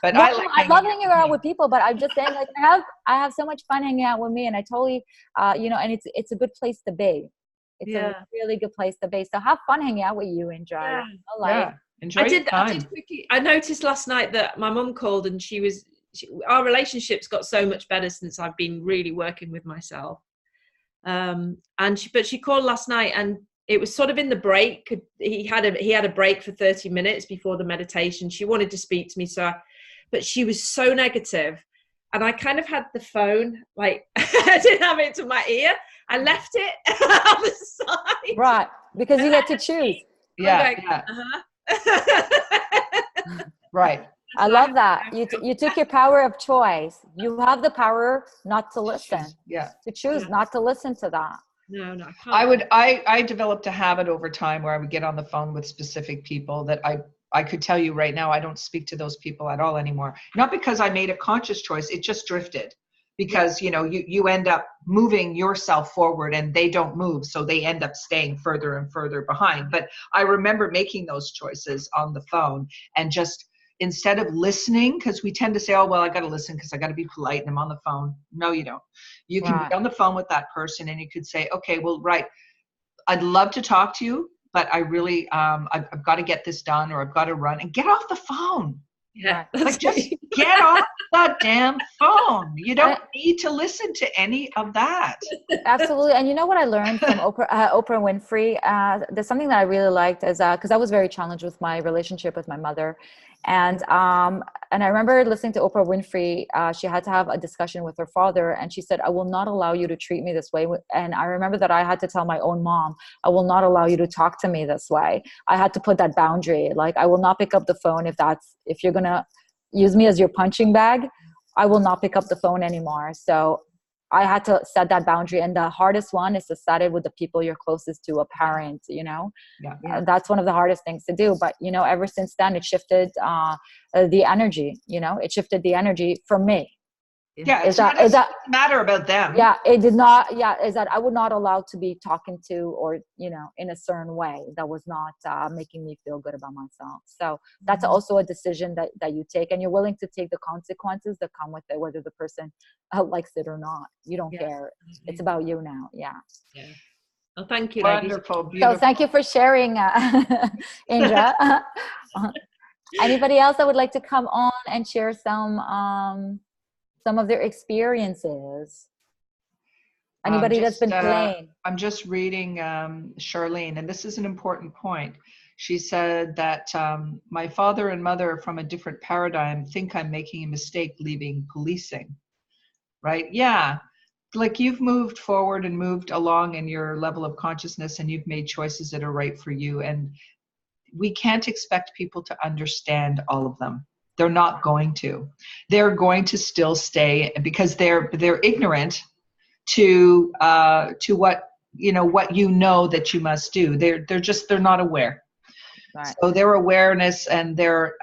but I love hanging around with people. But I'm just saying, like, I have so much fun hanging out with me, and I totally, and it's a good place to be. It's a really good place to be. So have fun hanging out with you, Enjoy. Enjoy your time. I noticed last night that my mum called, and our relationship's got so much better since I've been really working with myself. But she called last night, and it was sort of in the break. He had a break for 30 minutes before the meditation. She wanted to speak to me, but she was so negative, and I kind of had the phone, like, I didn't have it to my ear. I left it on the side. Right, because you get to choose. Yeah. Right. I love that. You took your power of choice. You have the power not to listen. Yeah. To choose not to listen to that. No, I can't. I developed a habit over time where I would get on the phone with specific people that I could tell you right now, I don't speak to those people at all anymore. Not because I made a conscious choice. It just drifted. Because, you end up moving yourself forward and they don't move. So they end up staying further and further behind. But I remember making those choices on the phone and just, instead of listening, because we tend to say, oh, well, I got to listen because I got to be polite and I'm on the phone. No, you don't. You can be on the phone with that person and you could say, okay, well, right, I'd love to talk to you, but I really, I've got to get this done, or I've got to run, and get off the phone. Yeah. Like, just get off the damn phone. You don't need to listen to any of that. Absolutely. And you know what I learned from Oprah Winfrey? There's something that I really liked is because I was very challenged with my relationship with my mother. And I remember listening to Oprah Winfrey. She had to have a discussion with her father, and she said, I will not allow you to treat me this way. And I remember that I had to tell my own mom, I will not allow you to talk to me this way. I had to put that boundary. Like, I will not pick up the phone if you're going to use me as your punching bag. I will not pick up the phone anymore. So I had to set that boundary. And the hardest one is to set it with the people you're closest to, a parent, you know. That's one of the hardest things to do. But, you know, ever since then, it shifted the energy, you know, it shifted the energy for me. Yeah, it doesn't matter about them. Yeah, it did not. Yeah, is that I would not allow to be talking to, or, you know, in a certain way that was not making me feel good about myself. So that's also a decision that you take, and you're willing to take the consequences that come with it, whether the person likes it or not. You don't care. It's about you now. Yeah. Well, thank you, Wonderful, ladies. beautiful. So thank you for sharing, Indra. Anybody else that would like to come on and share some of their experiences? Anybody that's been playing? I'm just reading Charlene, and this is an important point. She said that my father and mother from a different paradigm think I'm making a mistake leaving policing. Right? Yeah. Like, you've moved forward and moved along in your level of consciousness, and you've made choices that are right for you. And we can't expect people to understand all of them. They're not going to. They're going to still stay because they're ignorant to what you know that you must do. They're not aware. Right. So their awareness and their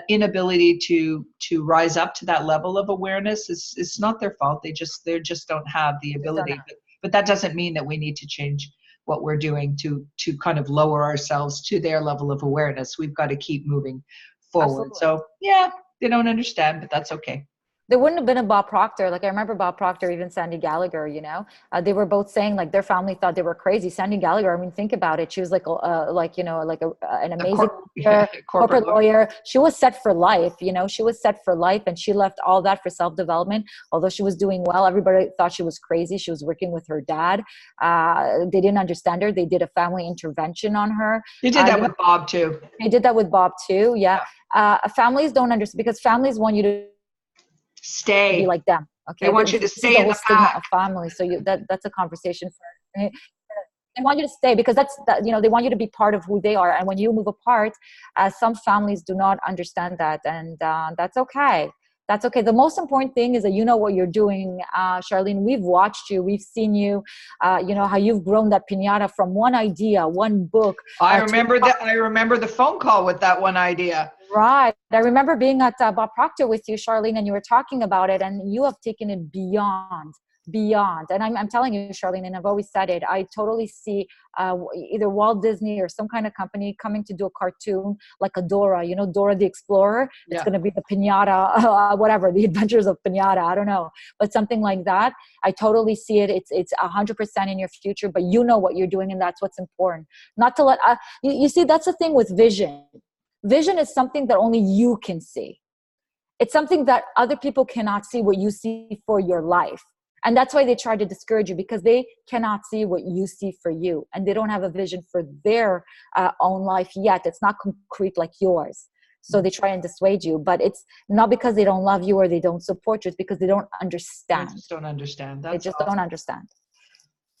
inability to rise up to that level of awareness is not their fault. They just don't have the ability. But that doesn't mean that we need to change what we're doing to kind of lower ourselves to their level of awareness. We've got to keep moving forward. Absolutely. So yeah, they don't understand, but that's okay. There wouldn't have been a Bob Proctor. Like, I remember Bob Proctor, even Sandy Gallagher, you know, they were both saying, like, their family thought they were crazy. Sandy Gallagher, I mean, think about it. She was like an amazing corporate lawyer. She was set for life, you know, and she left all that for self-development. Although she was doing well, everybody thought she was crazy. She was working with her dad. They didn't understand her. They did a family intervention on her. They did that with Bob too. They did that with Bob too. Yeah. Families don't understand, because families want you to stay, be like them. Okay, they want you to stay in the pack. Of family. So that's a conversation for. They want you to stay because you know, they want you to be part of who they are. And when you move apart, some families do not understand that, and that's okay. That's okay. The most important thing is that you know what you're doing, Charlene. We've watched you. We've seen you. You know how you've grown that piñata from one idea, one book. I remember that. I remember the phone call with that one idea. Right. I remember being at Bob Proctor with you, Charlene, and you were talking about it, and you have taken it beyond. And I'm telling you, Charlene, and I've always said it, I totally see either Walt Disney or some kind of company coming to do a cartoon like a Dora, you know, Dora the Explorer. It's going to be the piñata, whatever, the Adventures of Piñata, I don't know, but something like that. I totally see it. It's 100% in your future, but you know what you're doing, and that's what's important. Not to let, you see, that's the thing with vision. Vision is something that only you can see. It's something that other people cannot see what you see for your life. And that's why they try to discourage you, because they cannot see what you see for you. And they don't have a vision for their own life yet. It's not concrete like yours. So they try and dissuade you. But it's not because they don't love you or they don't support you. It's because they don't understand. They just don't understand. They just don't understand.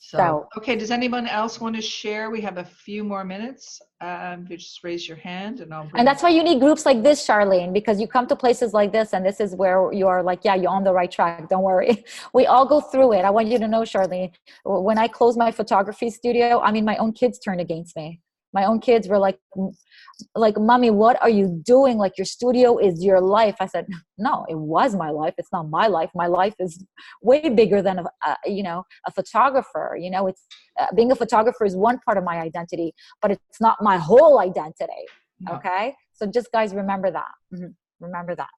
So, okay, does anyone else want to share? We have a few more minutes. You just raise your hand and I'll bring. And that's why you need groups like this, Charlene, because you come to places like this, and this is where you are like, yeah, you're on the right track. Don't worry. We all go through it. I want you to know, Charlene, when I closed my photography studio, I mean, my own kids turned against me. My own kids were like, Mommy, what are you doing? Like, your studio is your life. I said, no, it was my life. It's not my life. My life is way bigger than a photographer. You know, it's being a photographer is one part of my identity, but it's not my whole identity. No. Okay. So just guys, remember that. Mm-hmm. Remember that.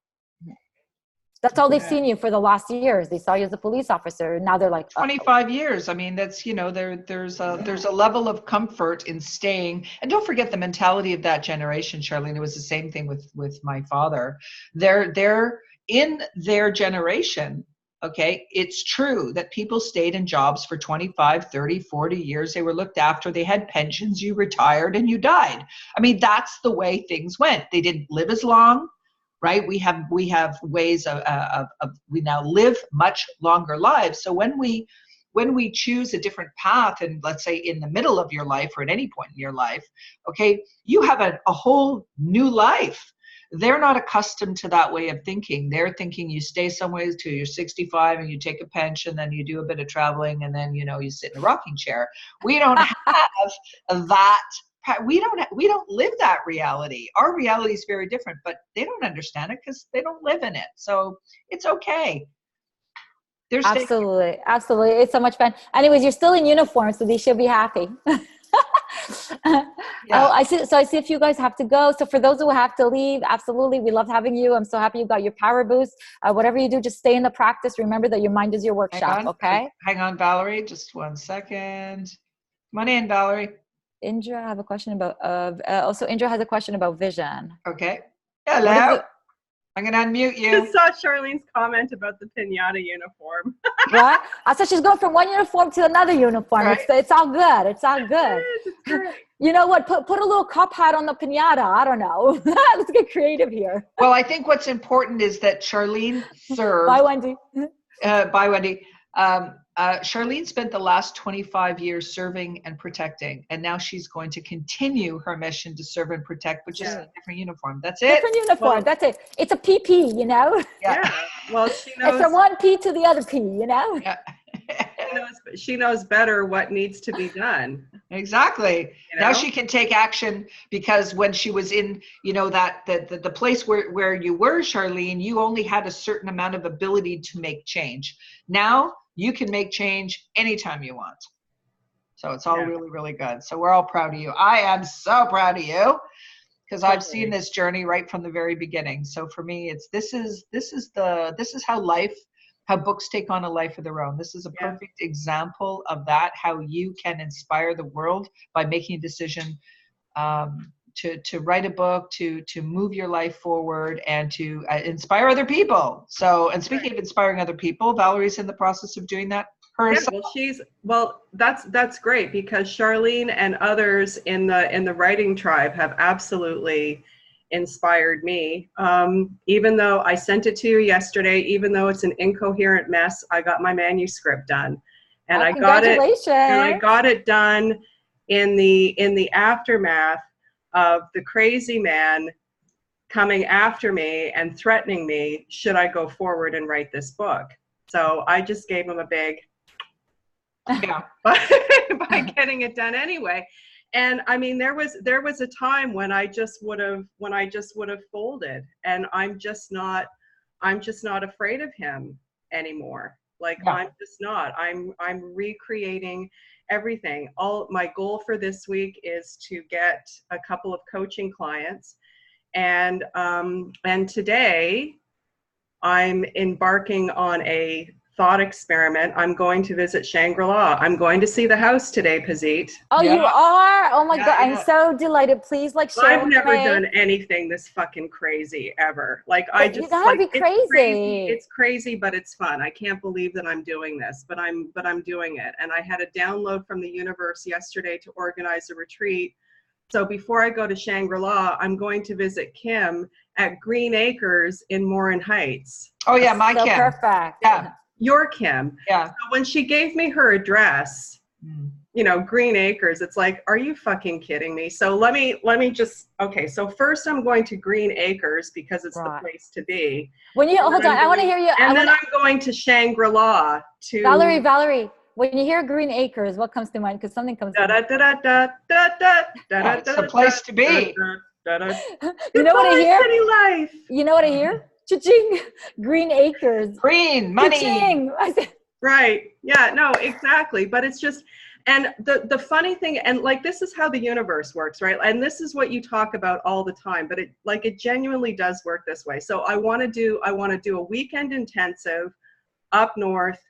That's all they've seen you for the last years. They saw you as a police officer. Now they're like, 25 years. I mean, that's, there's a level of comfort in staying. And don't forget the mentality of that generation, Charlene. It was the same thing with my father. They're in their generation. Okay. It's true that people stayed in jobs for 25, 30, 40 years. They were looked after. They had pensions. You retired and you died. I mean, that's the way things went. They didn't live as long. Right? We have ways of we now live much longer lives. So when we choose a different path, and let's say in the middle of your life or at any point in your life, okay, you have a whole new life. They're not accustomed to that way of thinking. They're thinking you stay somewhere till you're 65 and you take a pension, then you do a bit of traveling, and then you sit in a rocking chair. We don't have that. We don't live that reality. Our reality is very different, but they don't understand it because they don't live in it. So it's okay. Absolutely. It's so much fun. Anyways, you're still in uniform, so they should be happy. Oh, I see. So I see if you guys have to go. So for those who have to leave, absolutely, we love having you. I'm so happy you got your power boost. Whatever you do, just stay in the practice. Remember that your mind is your workshop. Okay. Hang on, Valerie. Just 1 second. Come on in, Valerie. Indra, I have a question about, also Indra has a question about vision. Okay. Hello. I'm going to unmute you. I just saw Charlene's comment about the piñata uniform. What? I said she's going from one uniform to another uniform. Right? It's all good. It's all good. You know what? Put a little cop hat on the piñata. I don't know. Let's get creative here. Well, I think what's important is that Charlene served. Bye, Wendy. Bye, Wendy. Charlene spent the last 25 years serving and protecting, and now she's going to continue her mission to serve and protect, but just in a different uniform. That's it. Different uniform. Well, that's it. It's a PP, Yeah. Well, she knows. It's from one P to the other P, Yeah. She knows better what needs to be done. Exactly. Now she can take action, because when she was in, the place where you were, Charlene, you only had a certain amount of ability to make change. Now you can make change anytime you want. So it's all really, really good. So we're all proud of you. I am so proud of you, because I've seen this journey right from the very beginning. So for me, this is how books take on a life of their own. This is a perfect example of that, how you can inspire the world by making a decision to write a book, to move your life forward, and to inspire other people. So, and speaking of inspiring other people, Valerie's in the process of doing that herself. Well, that's great, because Charlene and others in the writing tribe have absolutely inspired me. Even though I sent it to you yesterday, even though it's an incoherent mess, I got my manuscript done, and I got it done in the aftermath of the crazy man coming after me and threatening me should I go forward and write this book. So I just gave him a big by getting it done anyway. And I mean, there was a time when I just would have folded, and I'm just not afraid of him anymore. I'm just not. I'm recreating everything. My goal for this week is to get a couple of coaching clients, and today I'm embarking on a thought experiment. I'm going to visit Shangri-La. I'm going to see the house today, Pazit. Oh, you are? Oh my God, I'm so delighted. Please, share I've never done anything this fucking crazy ever. You gotta be crazy. It's crazy, but it's fun. I can't believe that I'm doing this, but I'm doing it. And I had a download from the universe yesterday to organize a retreat. So before I go to Shangri-La, I'm going to visit Kim at Green Acres in Morin Heights. Oh yeah, my Kim. Perfect. Yeah. Your Kim. Yeah. So when she gave me her address, Green Acres, it's like, are you fucking kidding me? So let me just, okay. So first I'm going to Green Acres because it's the place to be. Hold on, I want to hear you. And then I'm going to Shangri-La to. Valerie, when you hear Green Acres, what comes to mind? Because something comes to mind. It's the place to be. You know what I hear? City life. You know what I hear? Cha-ching! Green Acres. Green money. Cha-ching! Right. Yeah, no, exactly. But it's just, And the funny thing, and like, this is how the universe works, right? And this is what you talk about all the time, but it genuinely does work this way. So I want to do a weekend intensive up north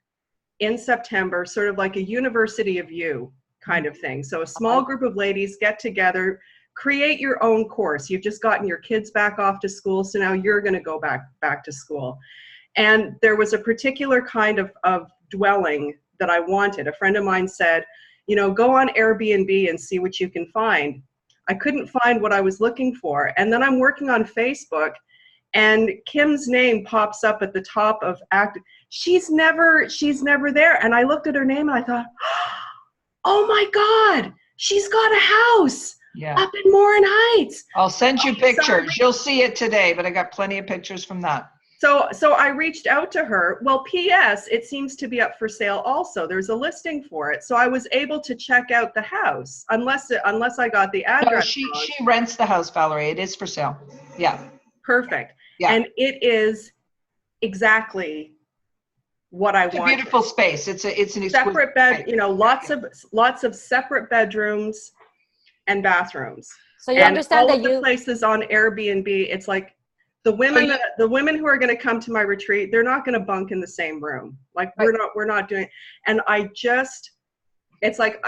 in September, sort of like a University of You kind of thing. So a small group of ladies get together, create your own course. You've just gotten your kids back off to school, so now you're going to go back to school. And there was a particular kind of dwelling that I wanted. A friend of mine said, go on Airbnb and see what you can find. I couldn't find what I was looking for. And then I'm working on Facebook, and Kim's name pops up at the top of active. She's never there. And I looked at her name and I thought, oh my God, she's got a house up in Morin Heights. I'll send you pictures. You'll see it today, but I got plenty of pictures from that. So I reached out to her. Well, P.S., it seems to be up for sale also. There's a listing for it. So I was able to check out the house, unless I got the address No, wrong. she rents the house, Valerie. It is for sale. Yeah. Perfect. Yeah. And it is exactly what I want. It's a beautiful space. It's an separate bed, space. lots of separate bedrooms and bathrooms. So you understand that the places on Airbnb, it's like the women who are going to come to my retreat, they're not going to bunk in the same room. Like we're not doing. And it's like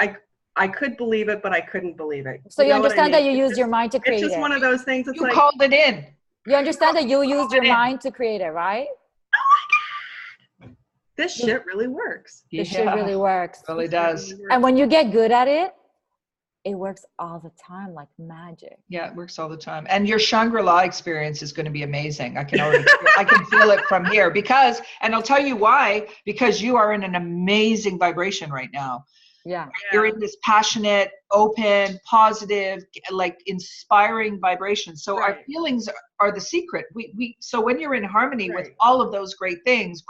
I could believe it, but I couldn't believe it. So you understand that you use your mind to create it. It's just one of those things. You called it in. You understand that you used your mind to create it, right? Oh my God. This shit really works. This shit really works. It really does. And when you get good at it, it works all the time, like magic. Yeah, it works all the time. And your Shangri-La experience is going to be amazing. I can feel it from here and I'll tell you why, because you are in an amazing vibration right now. Yeah. You're in this passionate, open, positive, like inspiring vibration. So our feelings are the secret. So when you're in harmony with all of those great things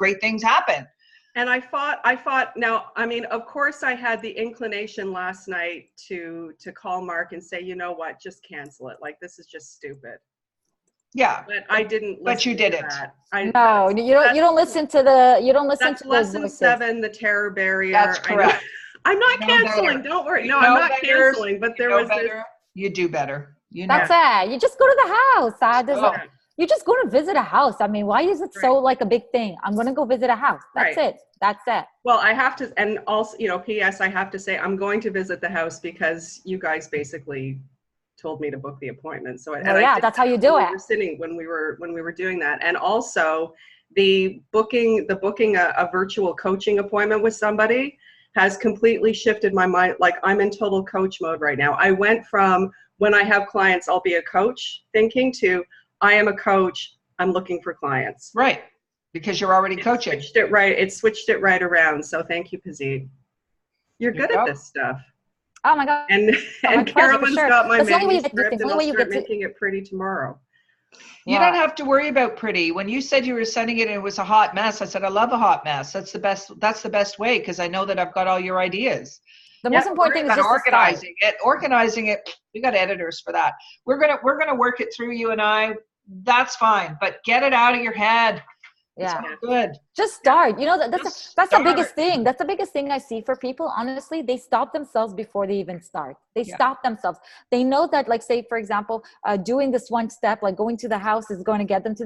happen. And I fought now, I mean, of course I had the inclination last night to call Mark and say, you know what, just cancel it. Like, this is just stupid. Yeah. But I didn't listen. But you didn't. No, you don't listen to the that's lesson 7, the terror barrier. That's correct. I'm not canceling. Don't worry. No, I'm not canceling. But there was this. You do better. That's it. You just go to the house. You just go to visit a house. I mean, why is it so like a big thing? I'm going to go visit a house. That's it. That's it. Well, I have to, and also, P.S. I have to say, I'm going to visit the house because you guys basically told me to book the appointment. So that's how you do it. When we were doing that, and also the booking a virtual coaching appointment with somebody has completely shifted my mind. Like, I'm in total coach mode right now. I went from, when I have clients, I'll be a coach thinking, to I am a coach, I'm looking for clients. Right. Because you're already coaching. It switched it right around. So thank you, Pazit. You're good at this stuff. Oh my God. And Carolyn's got my manuscript, and I'll start making it pretty tomorrow. You don't have to worry about pretty. When you said you were sending it and it was a hot mess, I said, I love a hot mess. That's the best way, because I know that I've got all your ideas. The most important thing is just organizing it. We got editors for that. We're gonna work it through, you and I. That's fine, but get it out of your head. Yeah, good. Just start. That's the biggest thing. That's the biggest thing I see for people. Honestly, they stop themselves before they even start. They stop themselves. They know that, like, say for example, doing this one step, like going to the house, is going to get them to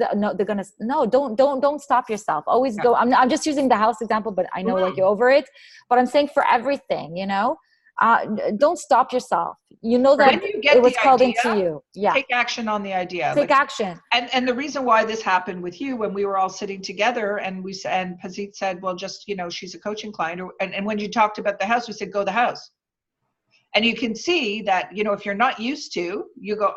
don't stop yourself. Always go. I'm just using the house example, but I know like you're over it. But I'm saying for everything, don't stop yourself. That it was called into you. Yeah. Take action on the idea. Take action. And the reason why this happened with you, when we were all sitting together and Pazit said, well, just, she's a coaching client. And when you talked about the house, we said, go the house. And you can see that, if you're not used to, you go,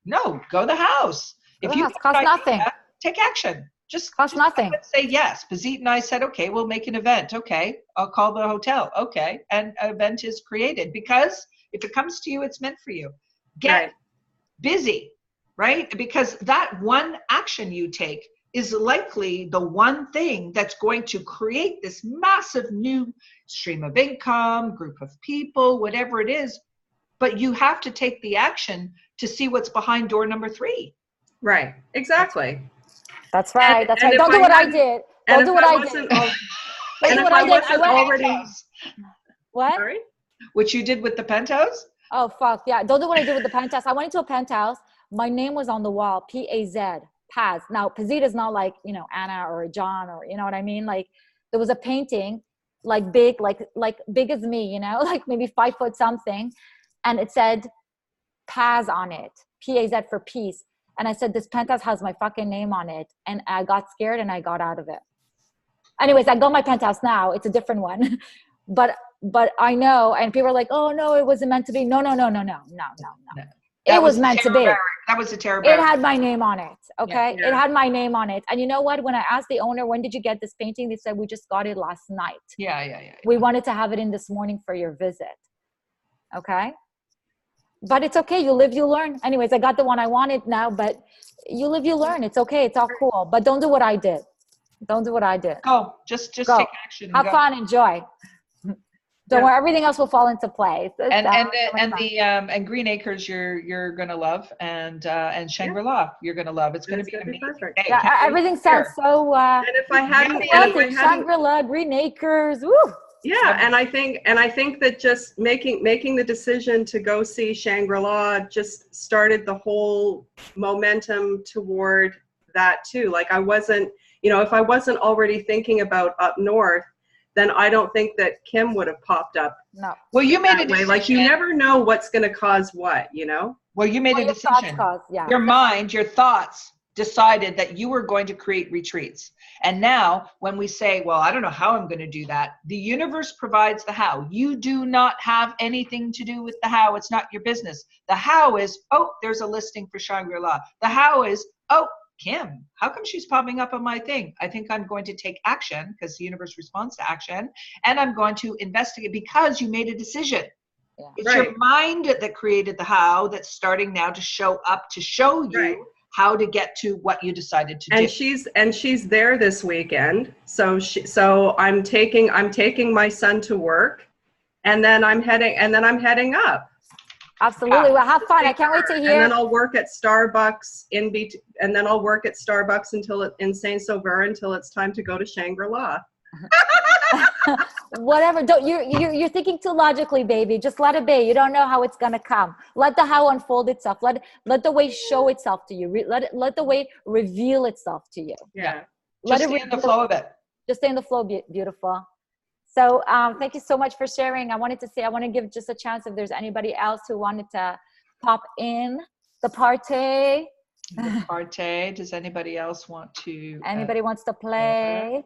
no, go the house. If you costs nothing. Take action. Just costs nothing. Say yes. Pazit and I said, okay, we'll make an event. Okay, I'll call the hotel. Okay, and an event is created, because if it comes to you, it's meant for you. Get busy, right? Because that one action you take is likely the one thing that's going to create this massive new stream of income, group of people, whatever it is. But you have to take the action to see what's behind door number 3. Right. Exactly. That's right. That's right. Don't do what I did. Don't do what I did. What? Sorry? What you did with the penthouse? Oh, fuck. Yeah. Don't do what I did with the penthouse. I went into a penthouse. My name was on the wall. P-A-Z. Paz. Now, Pazita is not like, you know, Anna or John or, you know what I mean? Like, there was a painting, like big, like big as me, you know, like maybe 5 foot something. And it said Paz on it. P-A-Z for peace. And I said, this penthouse has my fucking name on it. And I got scared and I got out of it. Anyways, I got my penthouse now. It's a different one. But I know, and people are like, oh no, it wasn't meant to be. No. It was meant to be. That was a terror It barrack. had my name on it. Okay. Yeah. It had my name on it. And you know what? When I asked the owner, when did you get this painting? They said, we just got it last night. Yeah. We wanted to have it in this morning for your visit. Okay. But it's okay. You live, you learn. Anyways, I got the one I wanted now, but you live, you learn. It's okay. It's all cool. But don't do what I did. Don't do what I did. Go. Just Go. take action. Have fun. Enjoy. Don't worry, everything else will fall into place. And Green Acres you're gonna love, and Shangri-La you're gonna love. It's gonna be an amazing perfect. day. Yeah, everything sounds so And if I hadn't, Shangri-La, Green Acres, woo. yeah, and I think that just making the decision to go see Shangri-La just started the whole momentum toward that too. Like I wasn't, you know, if I wasn't already thinking about up north, then I don't think that Kim would have popped up. No. Well, you made a decision. Like you never know what's going to cause what, you know? Well, you made a decision. Your mind, your thoughts decided that you were going to create retreats. And now when we say, well, I don't know how I'm going to do that, the universe provides the how. You do not have anything to do with the how. It's not your business. The how is, oh, there's a listing for Shangri-La. The how is, oh, Kim, how come she's popping up on my thing? I think I'm going to take action because the universe responds to action, and I'm going to investigate because you made a decision. Yeah. It's your mind that created the how that's starting now to show up to show you how to get to what you decided to do. And she's there this weekend. So I'm taking my son to work, and then I'm heading up. Absolutely. Well, have fun. I can't wait to hear. And then I'll work at Starbucks until in Saint Sauveur until it's time to go to Shangri-La. Whatever. You're thinking too logically, baby. Just let it be. You don't know how it's gonna come. Let the how unfold itself. Let the way show itself to you. Let the way reveal itself to you. Yeah. Just stay in the flow of it. Just stay in the flow. Beautiful. So thank you so much for sharing. I want to give just a chance if there's anybody else who wanted to pop in the party. The party. Does anybody else want to? Anybody wants to play?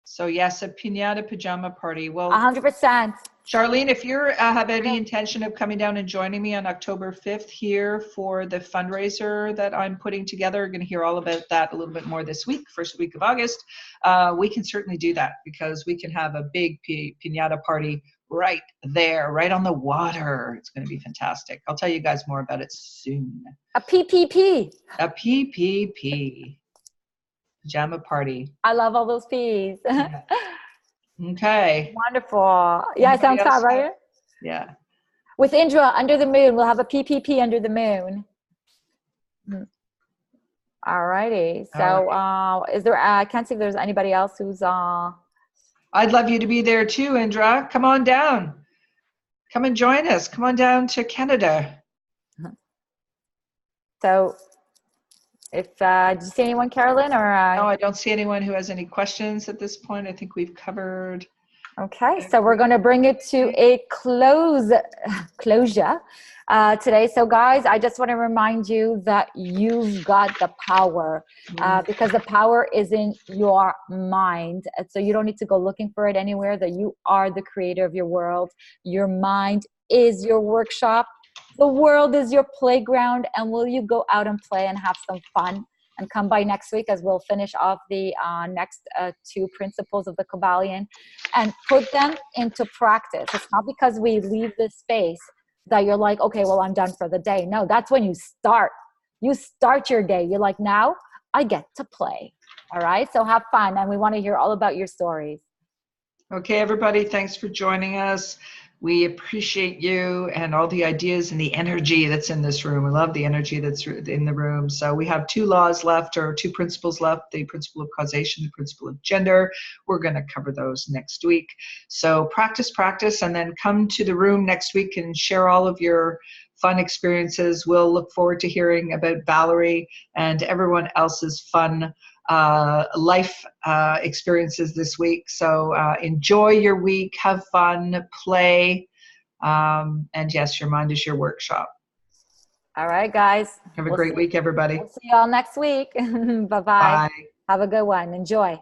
So yes, a piñata pajama party. Well, 100%. Charlene, if you have any intention of coming down and joining me on October 5th here for the fundraiser that I'm putting together, you're going to hear all about that a little bit more this week, first week of August. We can certainly do that because we can have a big piñata party right there, right on the water. It's going to be fantastic. I'll tell you guys more about it soon. A PPP. A PPP. Pajama party. I love all those P's. Yeah. Okay. Wonderful. Yeah, it sounds fun, right? Yeah. With Indra, under the moon, we'll have a PPP under the moon. All righty. So is there, I can't see if there's anybody else who's... I'd love you to be there too, Indra. Come on down. Come and join us. Come on down to Canada. So... did you see anyone, Carolyn? Or no, I don't see anyone who has any questions at this point. I think we've covered. Okay, so we're going to bring it to a closure today. So, guys, I just want to remind you that you've got the power because the power is in your mind. And so you don't need to go looking for it anywhere. That you are the creator of your world. Your mind is your workshop. The world is your playground, and will you go out and play and have some fun and come by next week as we'll finish off the next 2 principles of the KYBALION and put them into practice. It's not because we leave this space that you're like, okay, well, I'm done for the day. No, that's when you start. You start your day. You're like, now I get to play. All right, so have fun, and we want to hear all about your stories. Okay, everybody, thanks for joining us. We appreciate you and all the ideas and the energy that's in this room. We love the energy that's in the room. So we have 2 laws left, or 2 principles left, the principle of causation, the principle of gender. We're going to cover those next week. So practice, practice, and then come to the room next week and share all of your fun experiences. We'll look forward to hearing about Valerie and everyone else's fun life experiences this week. So enjoy your week, have fun, play, and yes, your mind is your workshop. All right, guys. Have a great week, everybody. We'll see you all next week. Bye-bye. Bye. Have a good one. Enjoy.